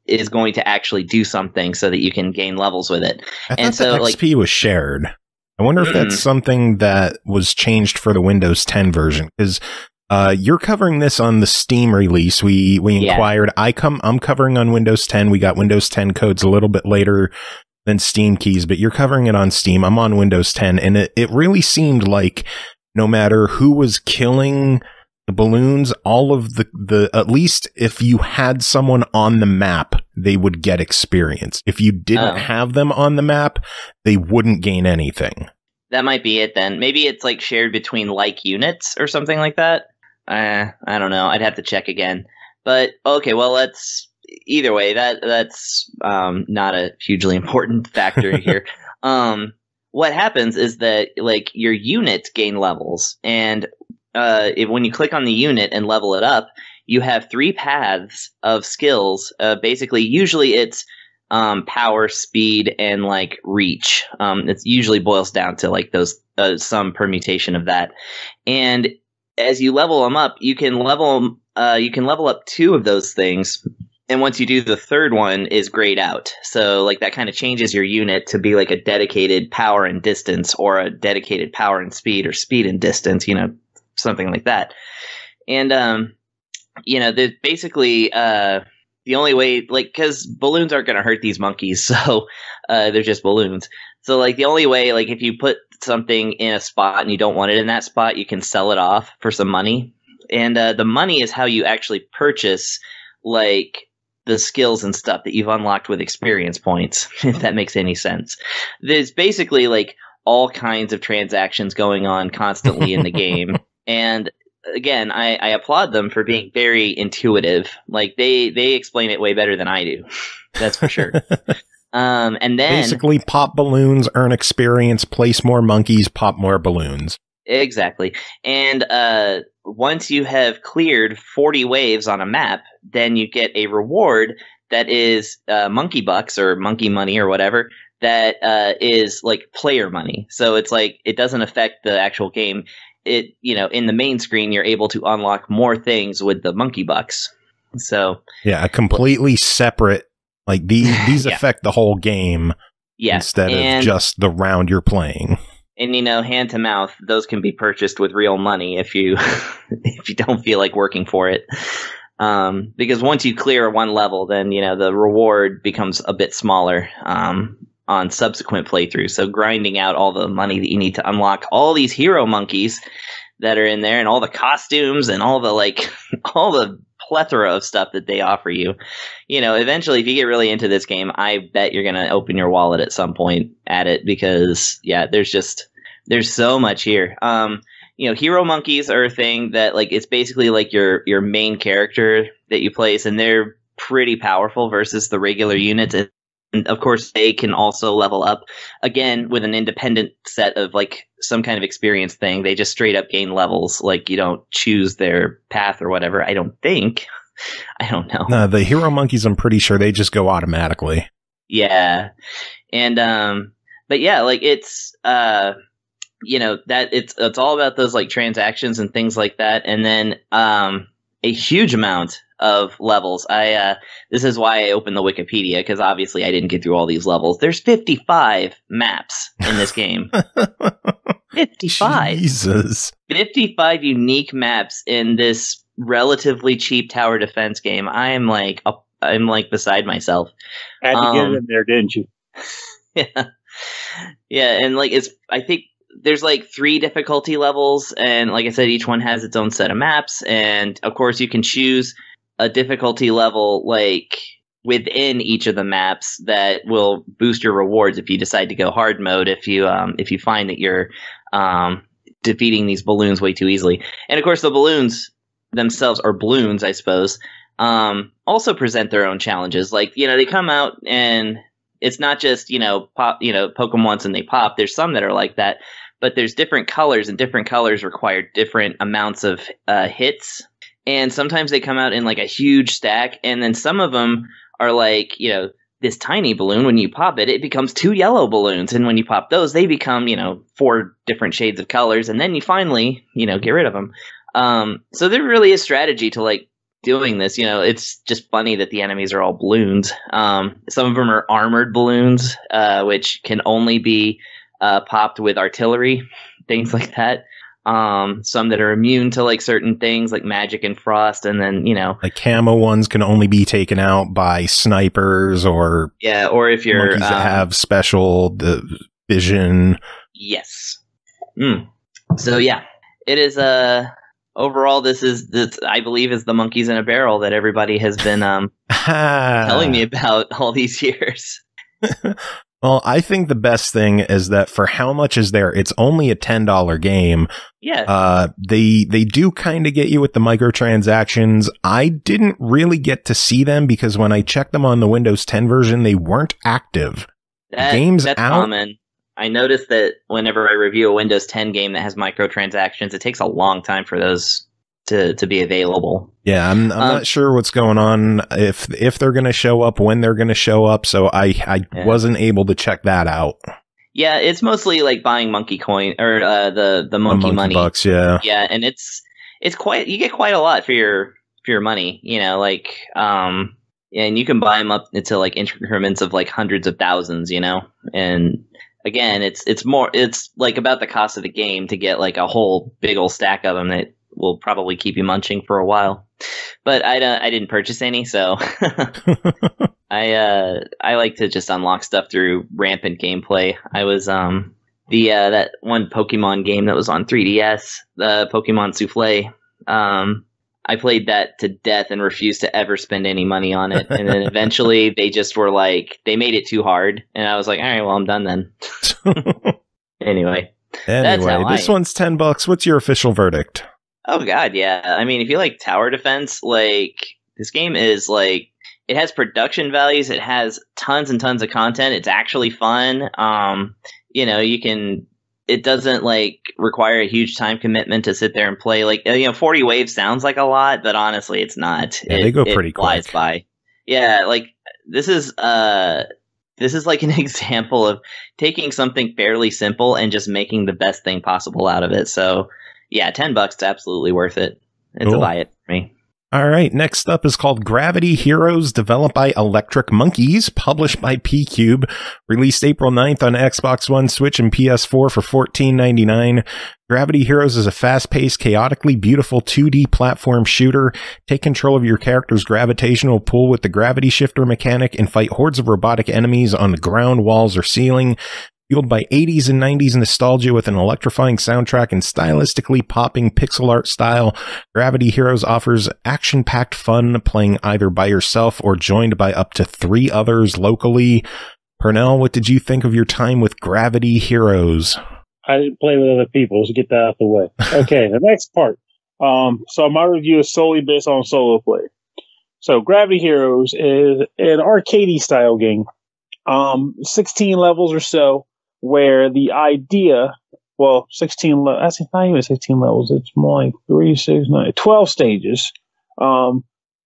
is going to actually do something so that you can gain levels with it. I thought the XP was shared. I wonder if that's something that was changed for the Windows 10 version, because you're covering this on the Steam release. We inquired. I'm covering on Windows 10. We got Windows 10 codes a little bit later than Steam keys, but you're covering it on Steam. I'm on Windows 10, and it really seemed like no matter who was killing the balloons, all of the at least if you had someone on the map, they would get experience. If you didn't have them on the map, they wouldn't gain anything. That might be it then. Maybe it's like shared between like units or something like that. I don't know. I'd have to check again. But okay, well, either way, that's not a hugely important factor here. What happens is that like your units gain levels, and when you click on the unit and level it up, you have 3 paths of skills. Basically, usually it's power, speed, and like reach. It usually boils down to like those some permutation of that. And as you level them up, you can level up 2 of those things. And once you do, the third one is grayed out. So like that kind of changes your unit to be like a dedicated power and distance, or a dedicated power and speed, or speed and distance, something like that. And, there's basically, the only way, like, because balloons aren't going to hurt these monkeys. So, they're just balloons. So like the only way, like if you put something in a spot and you don't want it in that spot, you can sell it off for some money. And, the money is how you actually purchase like the skills and stuff that you've unlocked with experience points, if that makes any sense. There's basically like all kinds of transactions going on constantly in the game. And again, I applaud them for being very intuitive. Like they explain it way better than I do. That's for sure. And then basically pop balloons, earn experience, place more monkeys, pop more balloons. Exactly. And once you have cleared 40 waves on a map, then you get a reward that is monkey bucks or monkey money or whatever, that is like player money. So it's like it doesn't affect the actual game. It, in the main screen, you're able to unlock more things with the monkey bucks. So yeah, a completely separate, like these affect the whole game instead of just the round you're playing. And hand to mouth, those can be purchased with real money if you don't feel like working for it. Because once you clear one level, then the reward becomes a bit smaller on subsequent playthroughs. So grinding out all the money that you need to unlock all these hero monkeys that are in there, and all the costumes and all the all the plethora of stuff that they offer you. Eventually, if you get really into this game, I bet you're going to open your wallet at some point at it, because there's so much here. Hero monkeys are a thing that it's basically like your main character that you place, and they're pretty powerful versus the regular units. And of course, they can also level up again with an independent set of some kind of experience thing. They just straight up gain levels. You don't choose their path or whatever. I don't think. I don't know. No, the hero monkeys, I'm pretty sure they just go automatically. Yeah. And, but yeah, it's, that it's all about those transactions and things like that. And then, a huge amount of levels. This is why I opened the Wikipedia, because obviously I didn't get through all these levels. There's 55 maps in this game. 55. Jesus. 55 unique maps in this relatively cheap tower defense game. I'm beside myself. Had to get it in there, didn't you? Yeah. Yeah, and I think there's 3 difficulty levels, and like I said, each one has its own set of maps, and of course you can choose a difficulty level within each of the maps that will boost your rewards if you decide to go hard mode. If you find that you're defeating these balloons way too easily. And of course, the balloons themselves, or Bloons, I suppose, also present their own challenges. Like, they come out and it's not just, poke them once and they pop. There's some that are like that, but there's different colors, and different colors require different amounts of hits. And sometimes they come out in like a huge stack, and then some of them are like, this tiny balloon, when you pop it, it becomes 2 yellow balloons. And when you pop those, they become, 4 different shades of colors. And then you finally, get rid of them. So there really is strategy to like doing this. It's just funny that the enemies are all balloons. Some of them are armored balloons, which can only be popped with artillery, things like that. Some that are immune to like certain things like magic and frost, and then like camo ones can only be taken out by snipers or if you're monkeys that have special vision. Yes. So yeah, it is overall this I believe is the monkeys in a barrel that everybody has been telling me about all these years. Well, I think the best thing is that for how much is there, it's only a $10 game. Yeah. They do kind of get you with the microtransactions. I didn't really get to see them because when I checked them on the Windows 10 version, they weren't active. That's out. Common. I noticed that whenever I review a Windows 10 game that has microtransactions, it takes a long time for those to be available. Yeah, I'm not sure what's going on, if they're going to show up, when they're going to show up, so I wasn't able to check that out. Yeah, it's mostly like buying monkey coin, or the monkey money. Bucks, yeah. Yeah, and it's quite, you get quite a lot for your money, and you can buy them up into like increments of like hundreds of thousands, and again, it's like about the cost of the game to get like a whole big old stack of them that will probably keep you munching for a while. But I didn't purchase any, so I like to just unlock stuff through rampant gameplay. I was that one Pokemon game that was on 3DS, the Pokemon Souffle. I played that to death and refused to ever spend any money on it. And then eventually they just were like, they made it too hard, and I was like, all right, well, I'm done then. Anyway, this one's $10. What's your official verdict? Oh god, yeah. I mean, if you like tower defense, like, this game is like, it has production values, it has tons and tons of content, it's actually fun. It doesn't like require a huge time commitment to sit there and play. Like, 40 waves sounds like a lot, but honestly it's not. Yeah, they go pretty quick. Flies by. Yeah, like this is like an example of taking something fairly simple and just making the best thing possible out of it. So yeah, $10 is absolutely worth it. It's a buy it for me. All right, next up is called Gravity Heroes, developed by Electric Monkeys, published by PQube, released April 9th on Xbox One, Switch, and PS4 for $14.99. Gravity Heroes is a fast-paced, chaotically beautiful 2D platform shooter. Take control of your character's gravitational pull with the gravity shifter mechanic and fight hordes of robotic enemies on the ground, walls, or ceiling. Fueled by 80s and 90s nostalgia with an electrifying soundtrack and stylistically popping pixel art style, Gravity Heroes offers action-packed fun, playing either by yourself or joined by up to 3 others locally. Pernell, what did you think of your time with Gravity Heroes? I didn't play with other people, so get that out of the way. Okay, the next part. So my review is solely based on solo play. So Gravity Heroes is an arcade style game. 16 levels or so, where the idea, 16 levels, that's not even 16 levels, it's more like 3, 6, 9, 12 stages.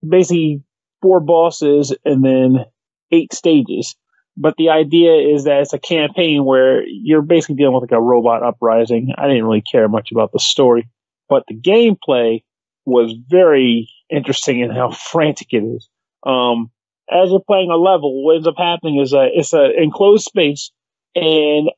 Basically 4 bosses and then 8 stages. But the idea is that it's a campaign where you're basically dealing with like a robot uprising. I didn't really care much about the story, but the gameplay was very interesting in how frantic it is. As you're playing a level, what ends up happening is it's an enclosed space, and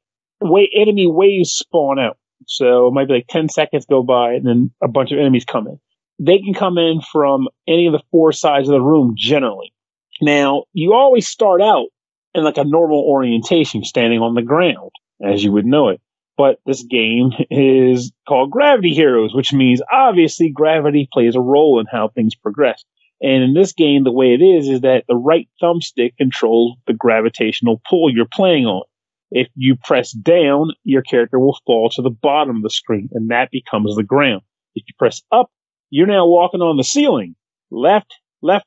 enemy waves spawn out. So it might be like 10 seconds go by, and then a bunch of enemies come in. They can come in from any of the 4 sides of the room, generally. Now, you always start out in like a normal orientation, standing on the ground, as you would know it. But this game is called Gravity Heroes, which means obviously gravity plays a role in how things progress. And in this game, the way it is that the right thumbstick controls the gravitational pull you're playing on. If you press down, your character will fall to the bottom of the screen, and that becomes the ground. If you press up, you're now walking on the ceiling. Left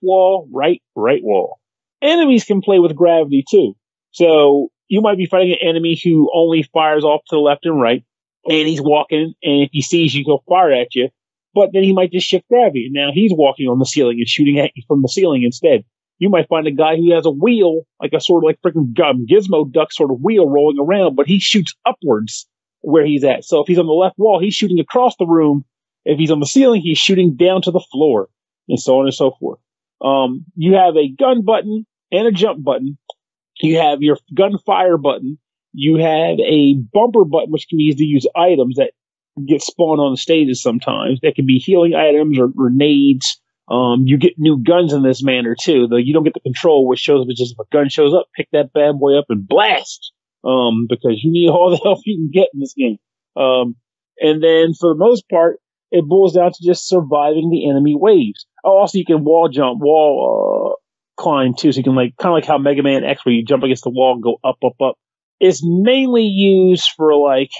wall, right wall. Enemies can play with gravity too. So you might be fighting an enemy who only fires off to the left and right, and he's walking, and if he sees you, he'll fire at you, but then he might just shift gravity. Now he's walking on the ceiling and shooting at you from the ceiling instead. You might find a guy who has a wheel, like a sort of like freaking Gizmo duck sort of wheel rolling around, but he shoots upwards where he's at. So if he's on the left wall, he's shooting across the room. If he's on the ceiling, he's shooting down to the floor, and so on and so forth. You have a gun button and a jump button. You have your gunfire button. You have a bumper button, which can be used to use items that get spawned on the stages sometimes. That can be healing items or grenades. You get new guns in this manner too, though you don't get the control, which shows up just if a gun shows up, pick that bad boy up and blast. Because you need all the help you can get in this game. And then for the most part, it boils down to just surviving the enemy waves. Oh, also you can wall climb too, so you can kind of like how Mega Man X, where you jump against the wall and go up, up, up. It's mainly used for like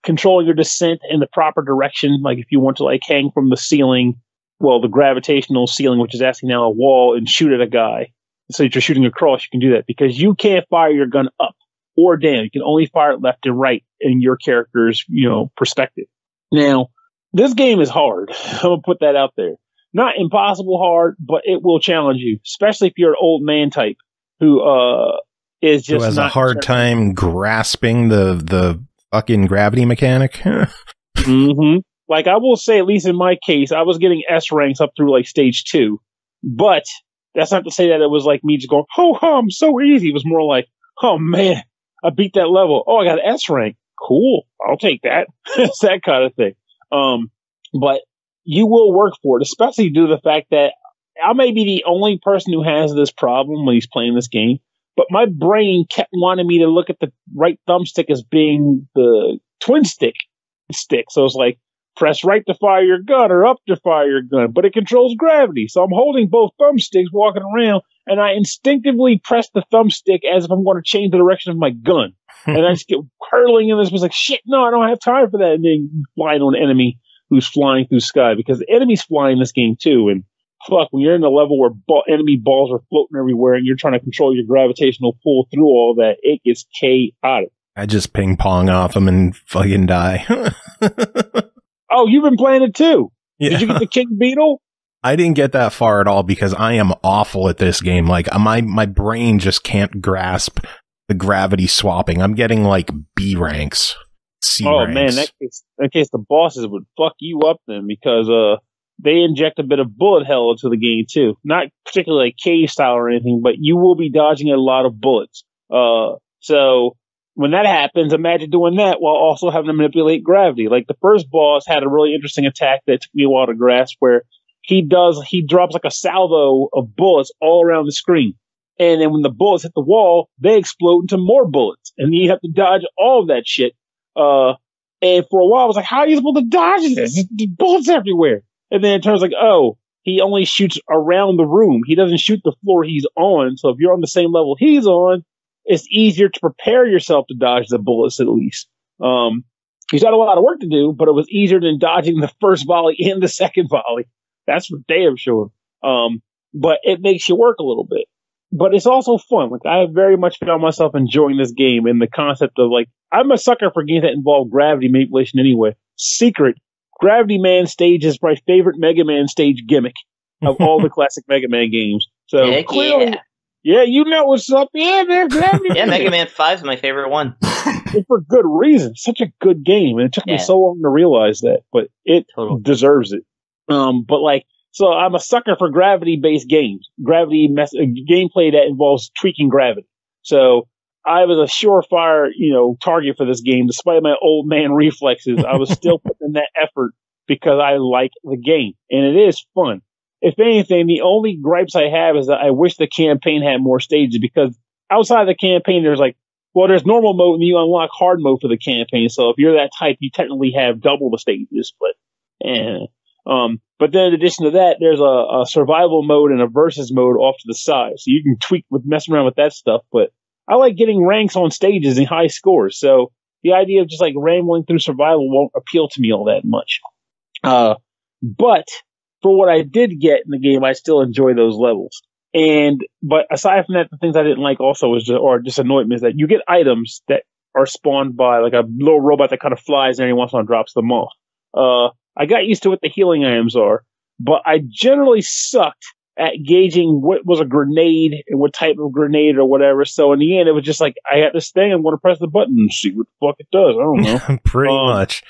controlling your descent in the proper direction. Like if you want to like hang from the ceiling, well, the gravitational ceiling, which is actually now a wall, and shoot at a guy. So if you're shooting across, you can do that because you can't fire your gun up or down. You can only fire it left and right in your character's, perspective. Now, this game is hard. I'm going to put that out there. Not impossible hard, but it will challenge you, especially if you're an old man type who is just who has a hard time grasping the fucking gravity mechanic. Mm-hmm. Like, I will say, at least in my case, I was getting S ranks up through, like, stage 2. But that's not to say that it was, like, me just going, I'm so easy. It was more like, oh, man, I beat that level. Oh, I got an S rank. Cool. I'll take that. It's that kind of thing. But you will work for it, especially due to the fact that I may be the only person who has this problem when he's playing this game. But my brain kept wanting me to look at the right thumbstick as being the twin stick. So it's like, press right to fire your gun or up to fire your gun, but it controls gravity. So I'm holding both thumbsticks walking around, and I instinctively press the thumbstick as if I'm going to change the direction of my gun. And I just get hurtling in this. Was like, shit, no, I don't have time for that. And then flying on an enemy who's flying through the sky, because the enemies fly in this game too. And fuck, when you're in a level where enemy balls are floating everywhere and you're trying to control your gravitational pull through all that, it gets chaotic. I just ping pong off them and fucking die. Oh, you've been playing it too. Yeah. Did you get the King Beetle? I didn't get that far at all because I am awful at this game. Like my brain just can't grasp the gravity swapping. I'm getting like B ranks, C ranks. Man, in case the bosses would fuck you up then, because they inject a bit of bullet hell into the game too. Not particularly like cave style or anything, but you will be dodging a lot of bullets. So when that happens, imagine doing that while also having to manipulate gravity. Like the first boss had a really interesting attack that took me a while to grasp, where he drops like a salvo of bullets all around the screen. And then when the bullets hit the wall, they explode into more bullets. And you have to dodge all of that shit. And for a while, I was like, how are you supposed to dodge this? There's bullets everywhere. And then it turns like, oh, he only shoots around the room. He doesn't shoot the floor he's on. So if you're on the same level he's on, it's easier to prepare yourself to dodge the bullets at least. He's got a lot of work to do, but it was easier than dodging the first volley and the second volley. That's for damn sure. But it makes you work a little bit. But it's also fun. Like, I very much found myself enjoying this game, and the concept of, like, I'm a sucker for games that involve gravity manipulation anyway. Secret, Gravity Man stage is my favorite Mega Man stage gimmick of all the classic Mega Man games. So Heck clearly, yeah, you know what's up. Yeah, man, Gravity Man. Yeah, Mega Man 5 is my favorite one. And for good reason. Such a good game, and it took me so long to realize that, but it deserves it. But like, so I'm a sucker for gravity-based games, gameplay that involves tweaking gravity. So I was a surefire, target for this game. Despite my old man reflexes, I was still putting in that effort because I like the game, and it is fun. If anything, the only gripes I have is that I wish the campaign had more stages, because outside of the campaign, there's normal mode and you unlock hard mode for the campaign. So if you're that type, you technically have double the stages, but then in addition to that, there's a survival mode and a versus mode off to the side. So you can mess around with that stuff. But I like getting ranks on stages and high scores. So the idea of just like rambling through survival won't appeal to me all that much. But for what I did get in the game, I still enjoy those levels. But aside from that, the things I didn't like also just annoyed me is that you get items that are spawned by like a little robot that kind of flies and every once in a while drops them off. I got used to what the healing items are, but I generally sucked at gauging what was a grenade and what type of grenade or whatever. So in the end, it was just like, I got this thing, I'm going to press the button and see what the fuck it does. I don't know. Pretty much.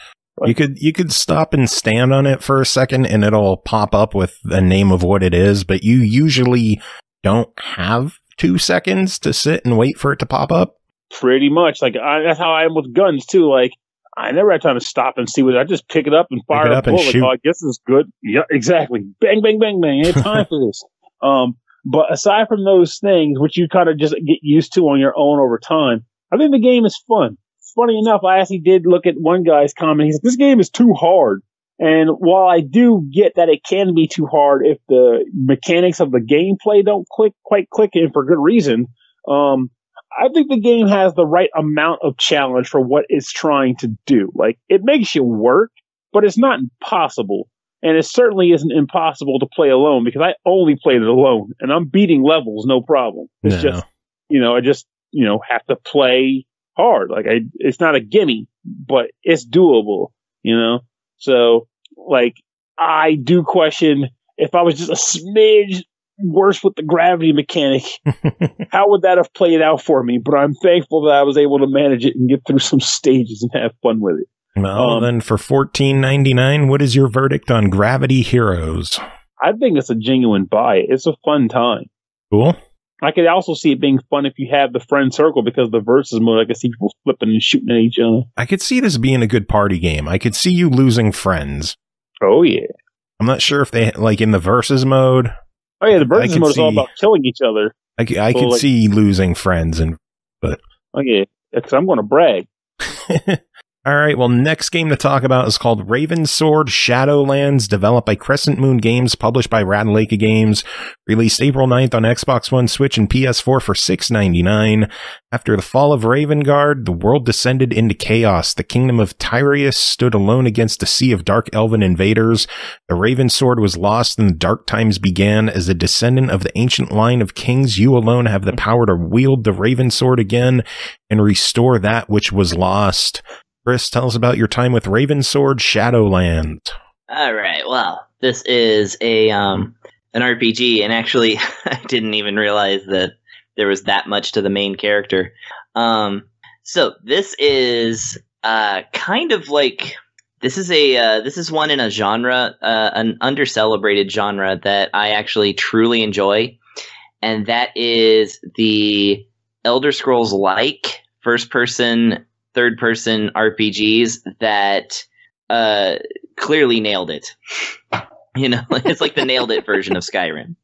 You could stop and stand on it for a second and it'll pop up with the name of what it is, but you usually don't have 2 seconds to sit and wait for it to pop up. Pretty much. Like, that's how I am with guns too. Like, I never had time to stop and see what I just pick it up and fire a bullet. Like, oh, I guess it's good. Yeah, exactly. Bang, bang, bang, bang. Ain't time for this. But aside from those things, which you kind of just get used to on your own over time, I think the game is fun. Funny enough, I actually did look at one guy's comment. He said, this game is too hard. And while I do get that it can be too hard if the mechanics of the gameplay don't quite click in for good reason, I think the game has the right amount of challenge for what it's trying to do. Like, it makes you work, but it's not impossible. And it certainly isn't impossible to play alone because I only played it alone and I'm beating levels, no problem. It's just, I just, have to play hard. Like, it's not a gimme, but it's doable, So, like, I do question if I was just a smidge worse with the gravity mechanic, how would that have played out for me? But I'm thankful that I was able to manage it and get through some stages and have fun with it. Well, then for $14.99, what is your verdict on Gravity Heroes? I think it's a genuine buy. It's a fun time. Cool. I could also see it being fun if you have the friend circle because the versus mode, I could see people flipping and shooting at each other. I could see this being a good party game. I could see you losing friends. Oh, yeah. I'm not sure if they, like, in the versus mode. Oh, yeah, the versus mode is all about killing each other. I could see losing friends, but... Oh, yeah, because I'm going to brag. All right, well, next game to talk about is called Ravensword Shadowlands, developed by Crescent Moon Games, published by Ratalaika Games, released April 9th on Xbox One, Switch, and PS4 for $6.99. After the fall of Ravengard, the world descended into chaos. The kingdom of Tyrius stood alone against a sea of dark elven invaders. The Ravensword was lost and the dark times began. As a descendant of the ancient line of kings, you alone have the power to wield the Ravensword again and restore that which was lost. Chris, tell us about your time with Ravensword Shadowlands. All right. Well, this is an RPG, and actually, I didn't even realize that there was that much to the main character. So this is kind of like this is one in a genre, an undercelebrated genre that I actually truly enjoy, and that is the Elder Scrolls-like first-person, third-person RPGs that clearly nailed it. It's like the nailed it version of Skyrim.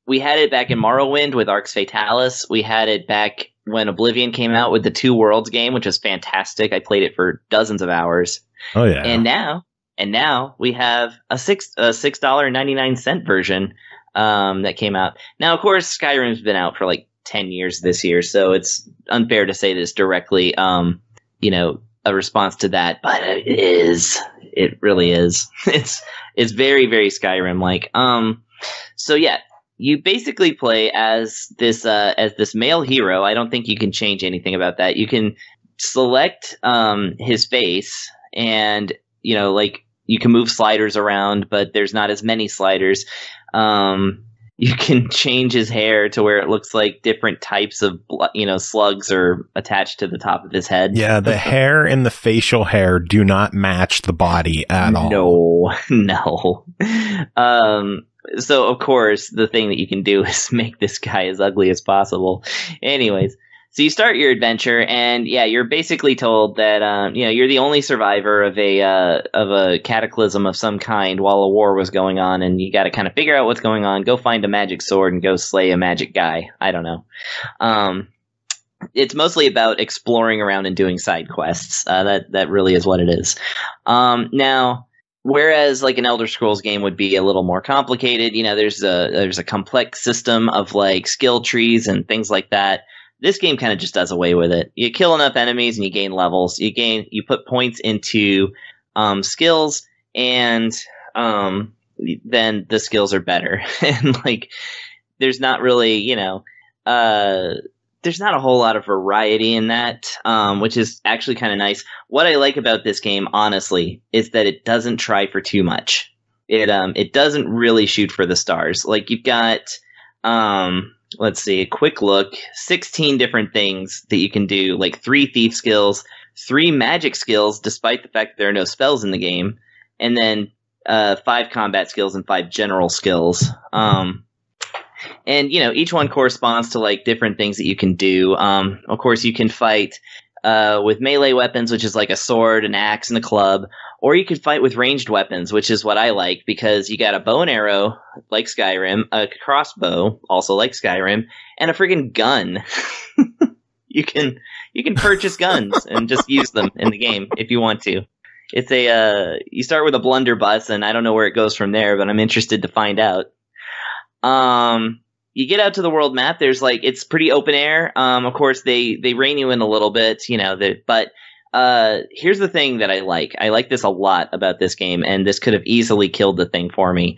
We had it back in Morrowind with Arx Fatalis. We had it back when Oblivion came out with the Two Worlds game, which was fantastic. I played it for dozens of hours. Oh yeah. And now we have a $6.99 version that came out. Now, of course, Skyrim's been out for like 10 years this year, so it's unfair to say this directly, a response to that, but it really is. It's very, very Skyrim-like. So yeah, you basically play as this male hero. I don't think you can change anything about that. You can select his face, and you can move sliders around, but there's not as many sliders. You can change his hair to where it looks like different types of, slugs are attached to the top of his head. Yeah, the hair and the facial hair do not match the body at all. No. So, of course, the thing that you can do is make this guy as ugly as possible. Anyways, so you start your adventure, and yeah, you're basically told that you're the only survivor of a cataclysm of some kind while a war was going on, and you got to kind of figure out what's going on, go find a magic sword, and go slay a magic guy. I don't know. It's mostly about exploring around and doing side quests. That really is what it is. Now, whereas like an Elder Scrolls game would be a little more complicated, there's a complex system of like skill trees and things like that. This game kind of just does away with it. You kill enough enemies and you gain levels. You put points into skills, and then the skills are better. And like, there's not really, there's not a whole lot of variety in that, which is actually kind of nice. What I like about this game, honestly, is that it doesn't try for too much. It doesn't really shoot for the stars. Like, you've got, let's see, a quick look, 16 different things that you can do, like 3 thief skills, 3 magic skills, despite the fact that there are no spells in the game, and then 5 combat skills and 5 general skills. And, each one corresponds to, like, different things that you can do. Of course, you can fight with melee weapons, which is like a sword, an axe, and a club. Or you could fight with ranged weapons, which is what I like, because you got a bow and arrow, like Skyrim, a crossbow, also like Skyrim, and a friggin' gun. You can purchase guns and just use them in the game if you want to. It's you start with a blunderbuss, and I don't know where it goes from there, but I'm interested to find out. You get out to the world map. There's it's pretty open air. Of course, they rein you in a little bit, but here's the thing that I like. I like this a lot about this game, and this could have easily killed the thing for me.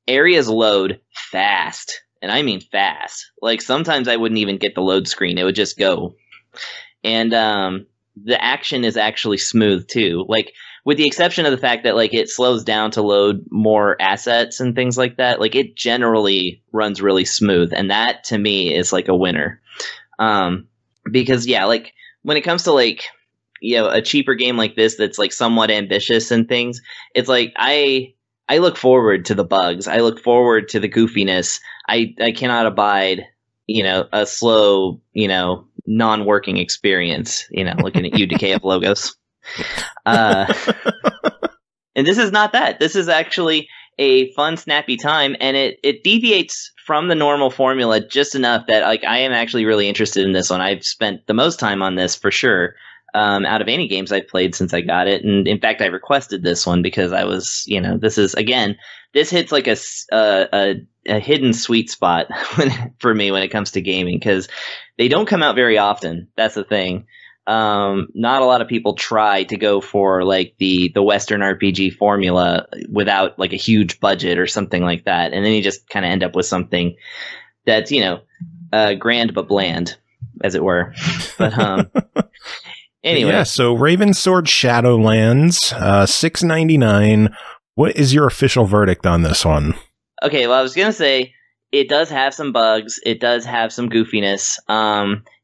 Areas load fast, and I mean fast. Like, sometimes I wouldn't even get the load screen. It would just go. And the action is actually smooth too. Like, with the exception of the fact that it slows down to load more assets and things like that, it generally runs really smooth, and that to me is a winner. Because when it comes to a cheaper game like this that's somewhat ambitious and things, it's I look forward to the bugs. I look forward to the goofiness. I cannot abide a slow non-working experience. Looking at you, Decay of Logos. And this is not that. This is actually a fun, snappy time, and it deviates from the normal formula just enough that I am actually really interested in this one. I've spent the most time on this for sure, out of any games I've played since I got it, and in fact I requested this one because I was, this hits a hidden sweet spot for me when it comes to gaming, because they don't come out very often. That's the thing. Not a lot of people try to go for the Western RPG formula without a huge budget or something like that, and then you just kind of end up with something that's grand but bland, as it were. But anyway, yeah. So Ravensword Shadowlands, $6.99. What is your official verdict on this one? Okay, well, I was gonna say it does have some bugs. It does have some goofiness.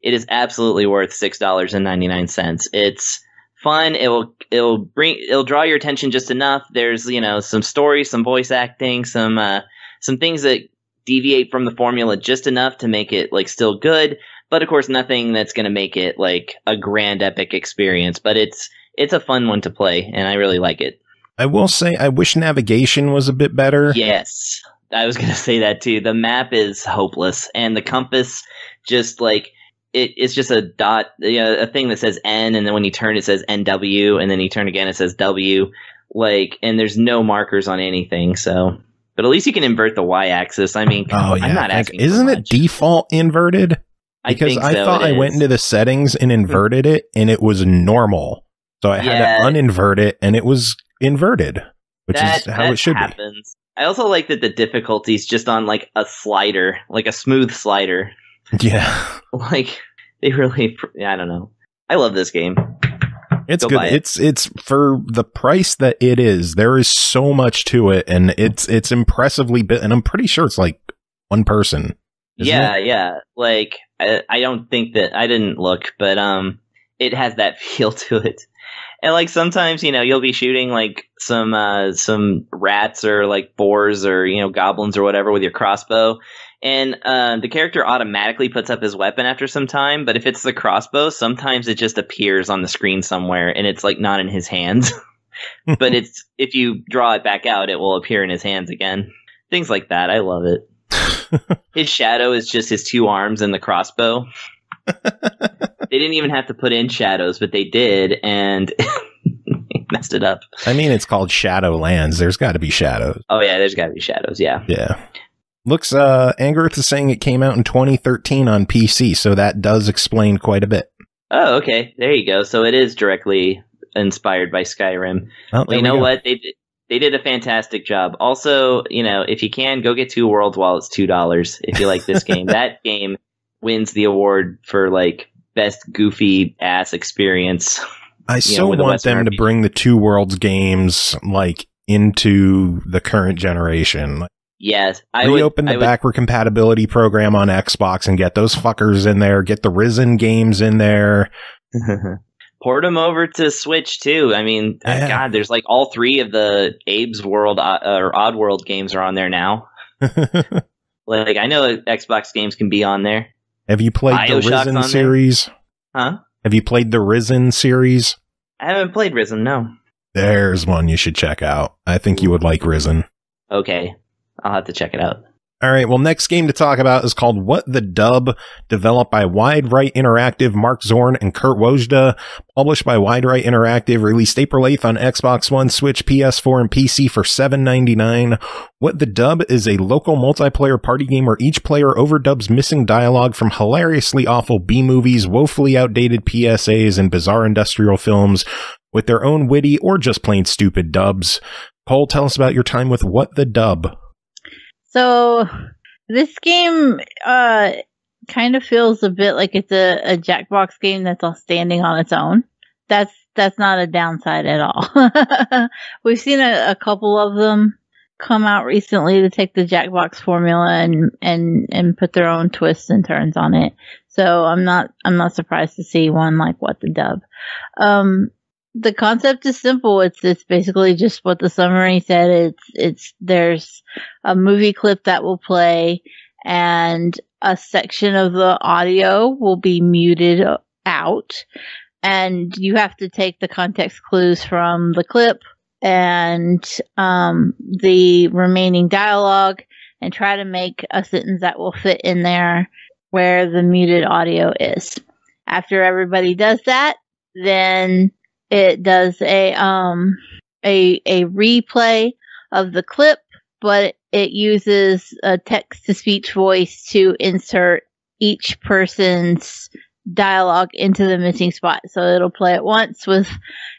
It is absolutely worth $6.99. It's fun. It'll draw your attention just enough. There's some story, some voice acting, some things that deviate from the formula just enough to make it still good. But of course, nothing that's going to make it a grand epic experience. But it's a fun one to play, and I really like it. I will say I wish navigation was a bit better. Yes, I was going to say that too. The map is hopeless, and the compass just it's just a dot, a thing that says N, and then when you turn it says NW, and then you turn again it says W, and there's no markers on anything. So, but at least you can invert the Y-axis. I mean, I'm not asking. Isn't it default inverted? Because I thought I went into the settings and inverted it, and it was normal. So I had to uninvert it, and it was inverted, which is how it should be. I also like that the difficulty's just on a slider, a smooth slider. Yeah. They really, I don't know. I love this game. It's good. It's for the price that it is. There is so much to it, and it's impressively big, and I'm pretty sure it's one person. Yeah, it? Yeah. I don't think that, I didn't look, but it has that feel to it. And sometimes, you'll be shooting some rats or boars or, goblins or whatever with your crossbow. And the character automatically puts up his weapon after some time. But if it's the crossbow, sometimes it just appears on the screen somewhere and it's not in his hands. But if you draw it back out, it will appear in his hands again. Things like that. I love it. His shadow is just his 2 arms and the crossbow. They didn't even have to put in shadows, but they did, and messed it up. I mean, it's called Shadowlands. There's got to be shadows. Oh, yeah, there's got to be shadows, yeah. Yeah. Looks, Angerth is saying it came out in 2013 on PC, so that does explain quite a bit. Oh, okay. There you go. So it is directly inspired by Skyrim. Well, you know what? They did a fantastic job. Also, if you can, go get Two Worlds while it's $2. If you like this game, that game wins the award for best goofy ass experience. I so want them to bring the Two Worlds games into the current generation. Yes, reopen the backward compatibility program on Xbox and get those fuckers in there. Get the Risen games in there. Port them over to Switch too. I mean, God, there's all 3 of the Abe's World or Oddworld games are on there now. I know Xbox games can be on there. Have you played the Risen series? Huh? Have you played the Risen series? I haven't played Risen, no. There's one you should check out. I think you would like Risen. Okay. I'll have to check it out. All right, well, next game to talk about is called What the Dub, developed by Wide Right Interactive, Mark Zorn, and Kurt Wojda, published by Wide Right Interactive, released April 8th on Xbox One, Switch, PS4, and PC for $7.99. What the Dub is a local multiplayer party game where each player overdubs missing dialogue from hilariously awful B-movies, woefully outdated PSAs, and bizarre industrial films with their own witty or just plain stupid dubs. Cole, tell us about your time with What the Dub. So this game kind of feels a bit like it's a Jackbox game that's all standing on its own. That's not a downside at all. We've seen a couple of them come out recently to take the Jackbox formula and put their own twists and turns on it. So I'm not surprised to see one like What the Dub. The concept is simple. It's basically just what the summary said. There's a movie clip that will play and a section of the audio will be muted out, and you have to take the context clues from the clip and the remaining dialogue and try to make a sentence that will fit in there where the muted audio is. After everybody does that, then it does a replay of the clip, but it uses a text-to-speech voice to insert each person's dialogue into the missing spot. So it'll play it once with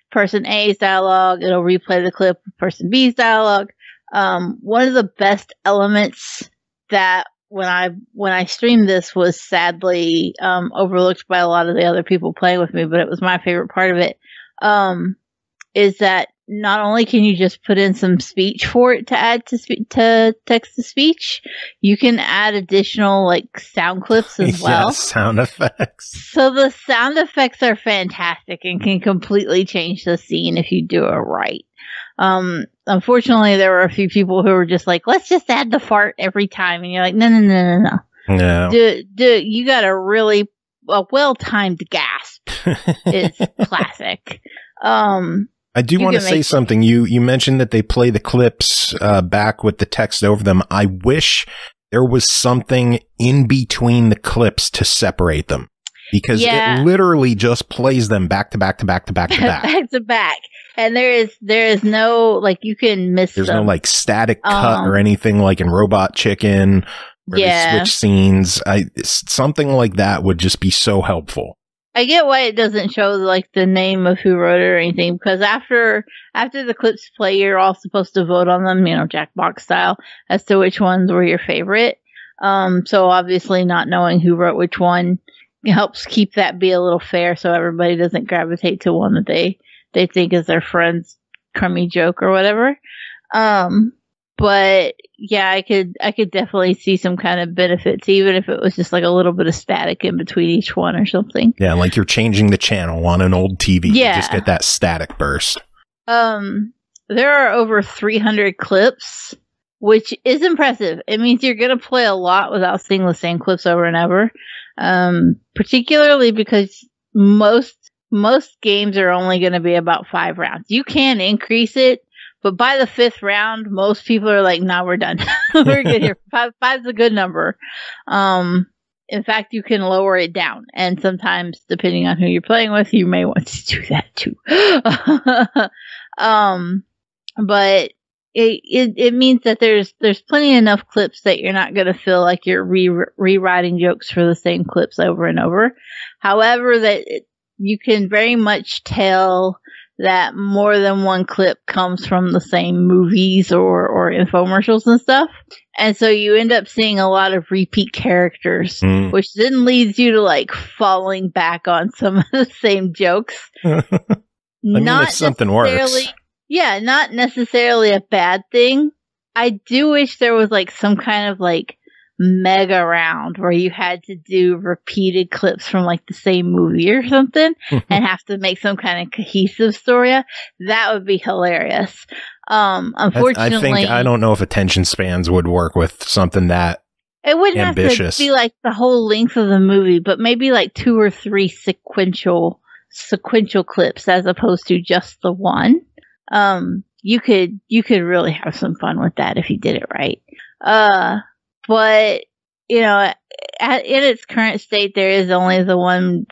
person A's dialogue. It'll replay the clip with person B's dialogue. One of the best elements that when I streamed this was sadly overlooked by a lot of the other people playing with me, but it was my favorite part of it. Is that not only can you just put in some speech for it to add to text to speech, you can add additional sound clips as well. Yeah, sound effects. So the sound effects are fantastic and can completely change the scene if you do it right. Unfortunately, there were a few people who were just let's just add the fart every time, and you're like, no. No. You got a really well-timed gasp. It's classic. I do want to say something. You mentioned that they play the clips back with the text over them. I wish there was something in between the clips to separate them, because it literally just plays them back to back to back to back to back. Back to back. And there is no you can miss There's them. no static cut or anything like in Robot Chicken where they switch scenes. Something like that would just be so helpful. I get why it doesn't show the name of who wrote it or anything, because after the clips play, you're all supposed to vote on them, Jackbox style, as to which ones were your favorite. So obviously not knowing who wrote which one helps keep that be a little fair, so everybody doesn't gravitate to one that they think is their friend's crummy joke or whatever. But yeah, I could definitely see some kind of benefits, even if it was just a little bit of static in between each one or something. Yeah, like you're changing the channel on an old TV. Yeah. You just get that static burst. There are over 300 clips, which is impressive. It means you're going to play a lot without seeing the same clips over and over. Particularly because most games are only going to be about 5 rounds. You can increase it, but by the 5th round, most people are like, nah, we're done. We're good here. 5's a good number. In fact, you can lower it down. And sometimes, depending on who you're playing with, you may want to do that too. But it means that there's plenty enough clips that you're not going to feel like you're rewriting jokes for the same clips over and over. However, you can very much tell that more than one clip comes from the same movies or infomercials and stuff. And so you end up seeing a lot of repeat characters, which then leads you to like falling back on some of the same jokes. I mean, if something works. Yeah, not necessarily a bad thing. I do wish there was like some kind of like mega round where you had to do repeated clips from like the same movie or something and have to make some kind of cohesive story. That would be hilarious. Unfortunately, I don't know if attention spans would work with something that it wouldn't ambitious. Have to be like the whole length of the movie, but maybe like 2 or 3 sequential clips as opposed to just the one. You could really have some fun with that if you did it right. But you know, in its current state, there is only the one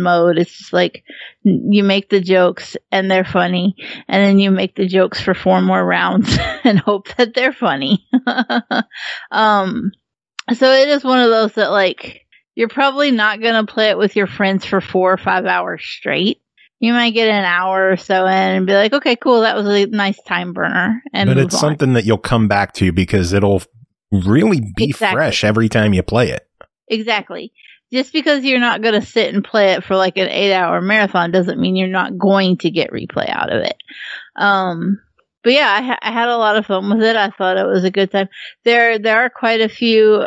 mode. It's just like you make the jokes and they're funny, and then you make the jokes for 4 more rounds and hope that they're funny. So it is one of those that like you're probably not gonna play it with your friends for 4 or 5 hours straight. You might get an hour or so in and be like, okay, cool, that was a nice time burner. But it's something that you'll come back to because it'll really be fresh every time you play it. Exactly. Just because you're not going to sit and play it for like an 8-hour marathon doesn't mean you're not going to get replay out of it. But yeah, I had a lot of fun with it. I thought it was a good time. There are quite a few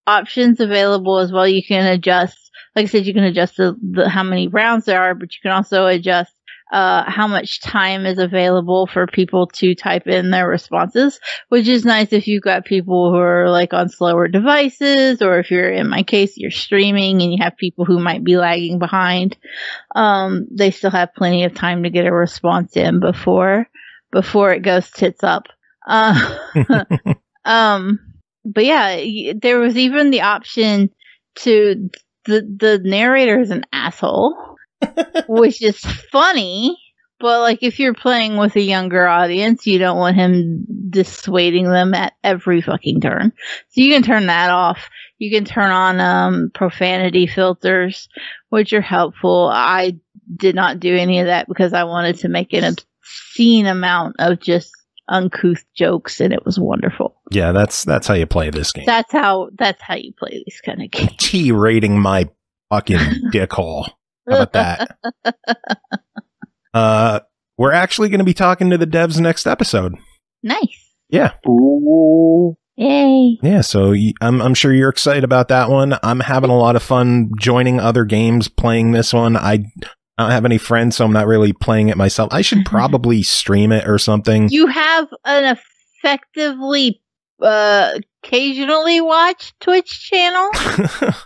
options available as well. You can adjust. Like I said, you can adjust the how many rounds there are, but you can also adjust how much time is available for people to type in their responses, which is nice if you've got people who are like on slower devices, or if you're, in my case, you're streaming and you have people who might be lagging behind. They still have plenty of time to get a response in before it goes tits up. But yeah, there was even the option to the narrator is an asshole, which is funny, but like if you're playing with a younger audience, you don't want him dissuading them at every fucking turn. So you can turn that off. You can turn on profanity filters, which are helpful. I did not do any of that because I wanted to make an obscene amount of just uncouth jokes, and it was wonderful. Yeah, that's how you play this game. That's how you play these kind of games. T-rating my fucking dickhole. How about that? We're actually going to be talking to the devs next episode. Nice. Yeah. Ooh. Yay. Yeah, so I'm sure you're excited about that one. I'm having a lot of fun joining other games playing this one. I don't have any friends, so I'm not really playing it myself. I should probably stream it or something. You have an effectively occasionally watched Twitch channel.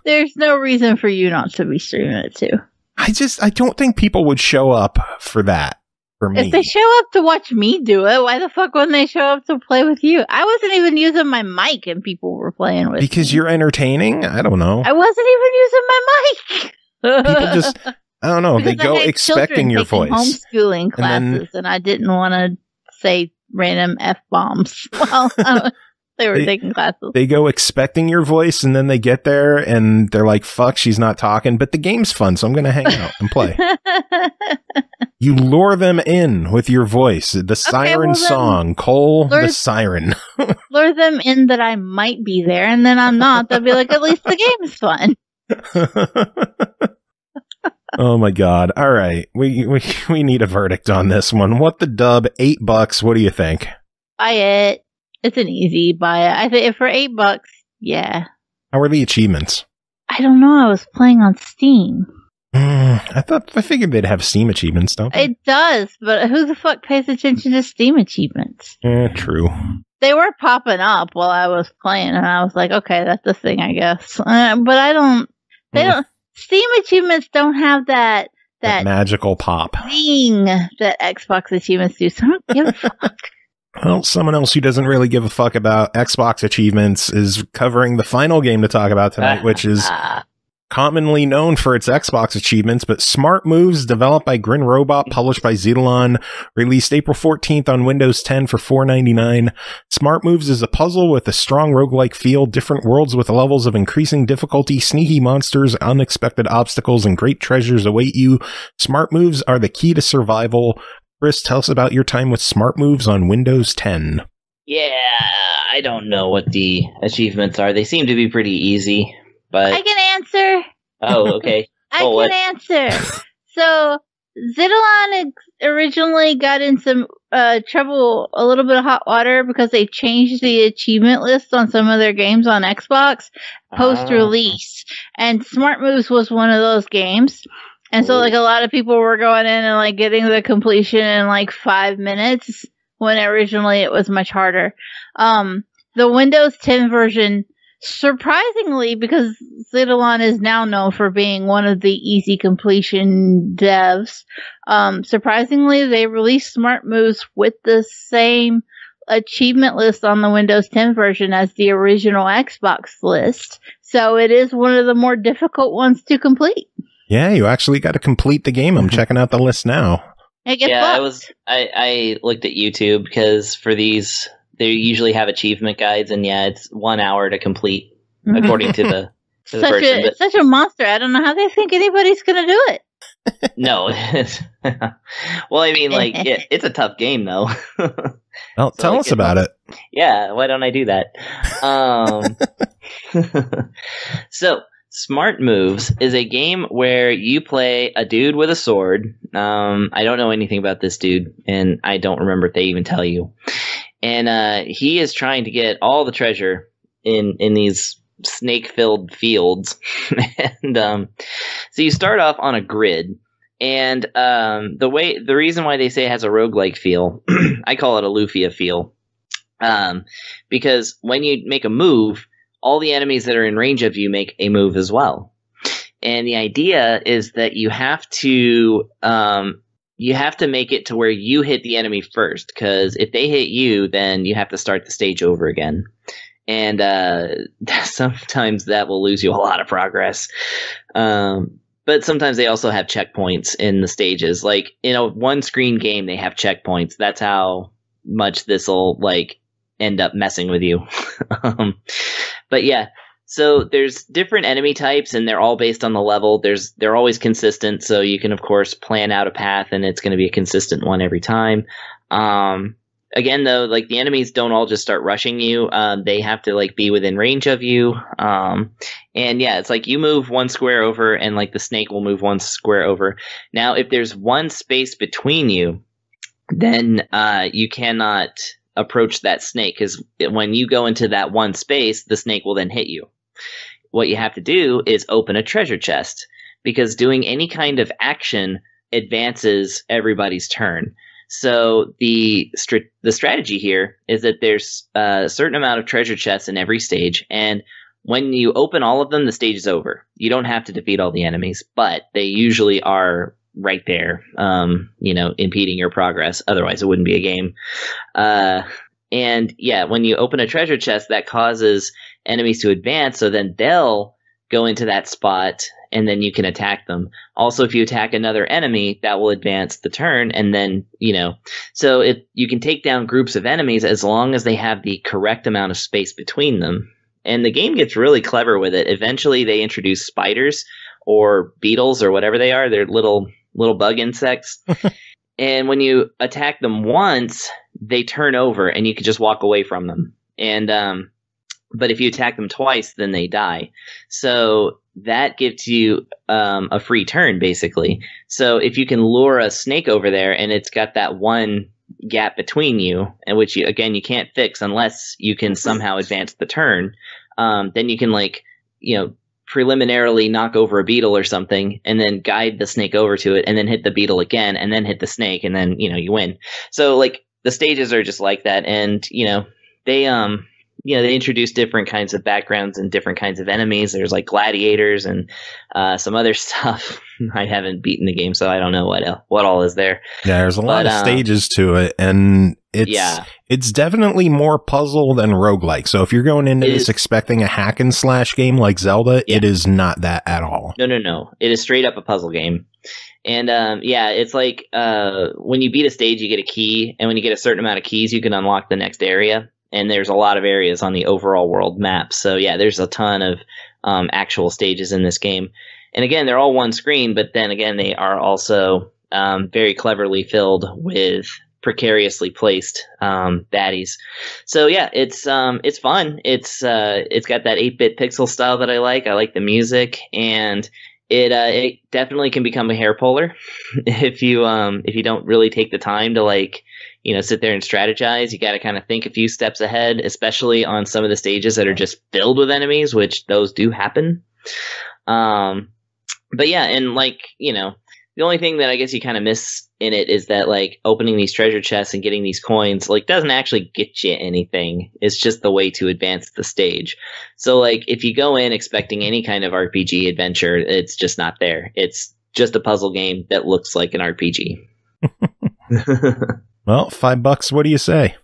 There's no reason for you not to be streaming it too. I don't think people would show up for that. For me. If they show up to watch me do it, why the fuck wouldn't they show up to play with you? I wasn't even using my mic and people were playing with me. Because you're entertaining? I don't know. I wasn't even using my mic. People just, I don't know. They go expecting your voice. Homeschooling classes, and I didn't want to say random F-bombs while they were taking classes. They go expecting your voice, and then they get there, and they're like, fuck, she's not talking, but the game's fun, so I'm going to hang out and play. You lure them in with your voice. The siren song. Cole the siren. Lure them in that I might be there, and then I'm not. They'll be like, at least the game is fun. Oh my god. All right. We need a verdict on this one. What the dub? $8. What do you think? Buy it. It's an easy buy it. I think for $8, yeah. How are the achievements? I don't know. I was playing on Steam. I figured they'd have Steam achievements, don't they? It does, but who the fuck pays attention to Steam achievements? True. They were popping up while I was playing, and I was like, okay, that's the thing, I guess. But I don't. They don't. Steam achievements don't have that magical pop thing that Xbox achievements do. So I don't give a fuck. Well, someone else who doesn't really give a fuck about Xbox achievements is covering the final game to talk about tonight, which is commonly known for its Xbox achievements, but Smart Moves, developed by Grin Robot, published by Xitilon, released April 14th on Windows 10 for $4.99. Smart Moves is a puzzle with a strong roguelike feel, different worlds with levels of increasing difficulty, sneaky monsters, unexpected obstacles, and great treasures await you. Smart Moves are the key to survival. Chris, tell us about your time with Smart Moves on Windows 10. Yeah, I don't know what the achievements are. They seem to be pretty easy, but I can answer. Oh, okay. I can answer. So, Xitilon originally got in some trouble, a little bit of hot water, because they changed the achievement list on some of their games on Xbox post-release. And Smart Moves was one of those games. And so, like, a lot of people were going in and, like, getting the completion in, like, 5 minutes, when originally it was much harder. The Windows 10 version, surprisingly, because Xitilon is now known for being one of the easy completion devs, surprisingly, they released Smart Moves with the same achievement list on the Windows 10 version as the original Xbox list. So it is one of the more difficult ones to complete. Yeah, you actually got to complete the game. I'm checking out the list now. I looked at YouTube because for these, they usually have achievement guides, and it's 1 hour to complete according to the person. Such a monster. I don't know how they think anybody's going to do it. No. Well, I mean, like, it's a tough game, though. Well, tell us about it. Yeah, why don't I do that? So, Smart Moves is a game where you play a dude with a sword. I don't know anything about this dude, and I don't remember if they even tell you. And he is trying to get all the treasure in these snake-filled fields. And so you start off on a grid, and the reason why they say it has a roguelike feel, I call it a Lufia feel, because when you make a move, all the enemies that are in range of you make a move as well. And the idea is that you have to make it to where you hit the enemy first, because if they hit you, then you have to start the stage over again. And sometimes that will lose you a lot of progress. But sometimes they also have checkpoints in the stages. Like, in a one-screen game, they have checkpoints. That's how much this will, like, end up messing with you. But yeah, so there's different enemy types, and they're all based on the level. They're always consistent, so you can, of course, plan out a path, and it's going to be a consistent one every time. Again, though, like, the enemies don't all just start rushing you. They have to, like, be within range of you. And yeah, it's like you move one square over, and, like, the snake will move one square over. Now, if there's one space between you, then you cannot approach that snake, because when you go into that one space, the snake will then hit you. What you have to do is open a treasure chest, because doing any kind of action advances everybody's turn. So the strategy here is that there's a certain amount of treasure chests in every stage, and when you open all of them, the stage is over. You don't have to defeat all the enemies, but they usually are right there, impeding your progress. Otherwise, it wouldn't be a game. And yeah, when you open a treasure chest, that causes enemies to advance, so then they'll go into that spot, and then you can attack them. Also, if you attack another enemy, that will advance the turn, and then, so you can take down groups of enemies as long as they have the correct amount of space between them. And the game gets really clever with it. Eventually, they introduce spiders or beetles or whatever they are. They're little bug insects. And when you attack them once, they turn over and you can just walk away from them. And but if you attack them twice, then they die. So that gives you a free turn, basically. So if you can lure a snake over there and it's got that one gap between you, and which you can't fix unless you can somehow advance the turn, then you can preliminarily knock over a beetle or something, and then guide the snake over to it, and then hit the beetle again, and then hit the snake, and then you win. So the stages are just like that, and they introduce different kinds of backgrounds and different kinds of enemies. There's like gladiators and some other stuff. I haven't beaten the game, so I don't know what all is there. Yeah, there's a lot of stages to it, and it's definitely more puzzle than roguelike. So if you're going into this expecting a hack and slash game like Zelda, it is not that at all. No. It is straight up a puzzle game. And it's like when you beat a stage, you get a key, and when you get a certain amount of keys, you can unlock the next area. And there's a lot of areas on the overall world map. So yeah, there's a ton of actual stages in this game. And again, they're all one screen, but then again, they are also very cleverly filled with precariously placed baddies. So yeah, it's fun. It's got that 8-bit pixel style that I like. I like the music, and it definitely can become a hair puller if you don't really take the time to sit there and strategize. You got to kind of think a few steps ahead, especially on some of the stages that are just filled with enemies, which those do happen. But yeah, and the only thing that I guess you kind of miss in it is that opening these treasure chests and getting these coins doesn't actually get you anything. It's just the way to advance the stage. So if you go in expecting any kind of RPG adventure, it's just not there. It's just a puzzle game that looks like an RPG. Well, $5. What do you say?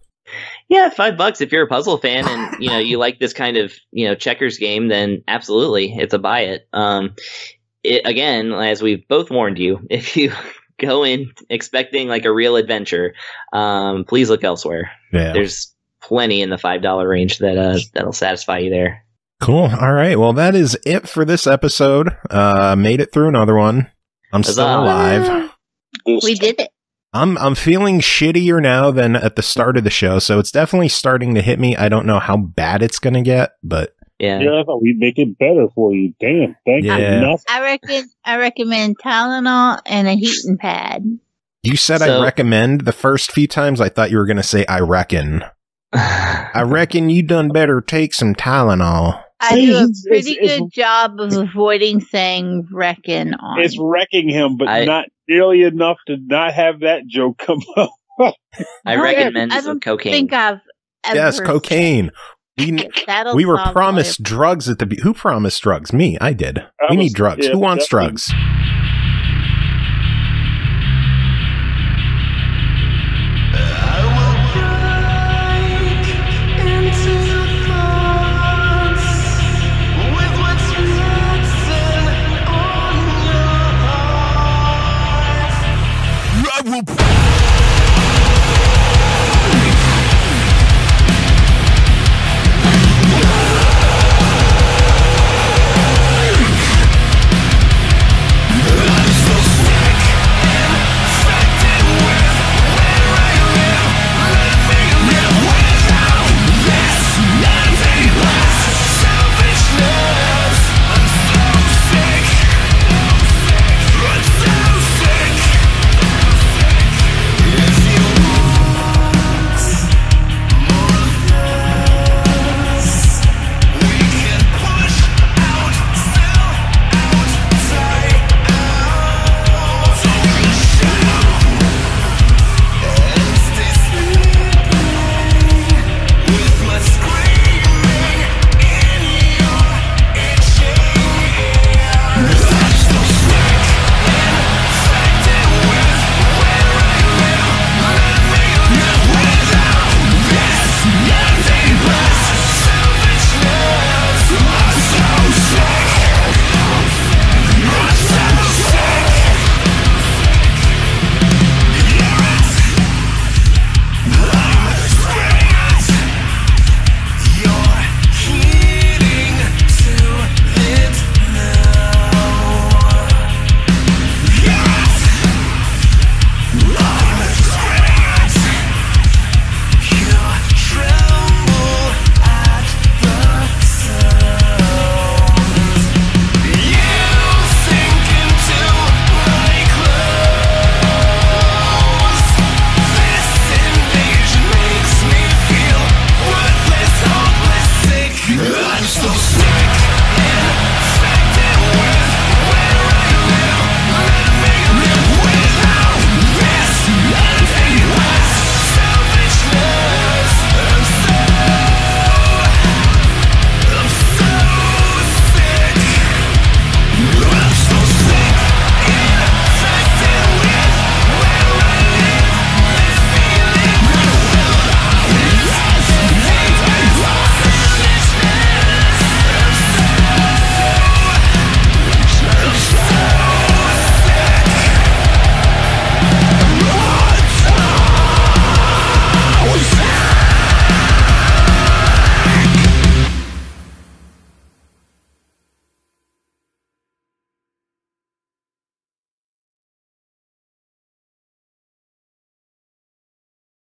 Yeah, $5 if you're a puzzle fan and you like this kind of checkers game, then absolutely, it's a buy it. Again, as we've both warned you, if you go in expecting a real adventure, please look elsewhere. Yeah. There's plenty in the $5 range that'll satisfy you there. Cool. All right. Well, that is it for this episode. Made it through another one. I'm still alive. We did it. I'm feeling shittier now than at the start of the show, so it's definitely starting to hit me. I don't know how bad it's going to get, but yeah, I thought we'd make it better for you. Damn, thank you. I recommend Tylenol and a heating pad. You said I recommend the first few times. I thought you were going to say I reckon. I reckon you done better take some Tylenol. I do a pretty good job of avoiding saying reckon on. It's wrecking him, but not nearly enough to not have that joke come up. I recommend some cocaine. I think I've ever Yes, cocaine. We were promised drugs at the... Who promised drugs? Me. I did. We need drugs. Who wants drugs?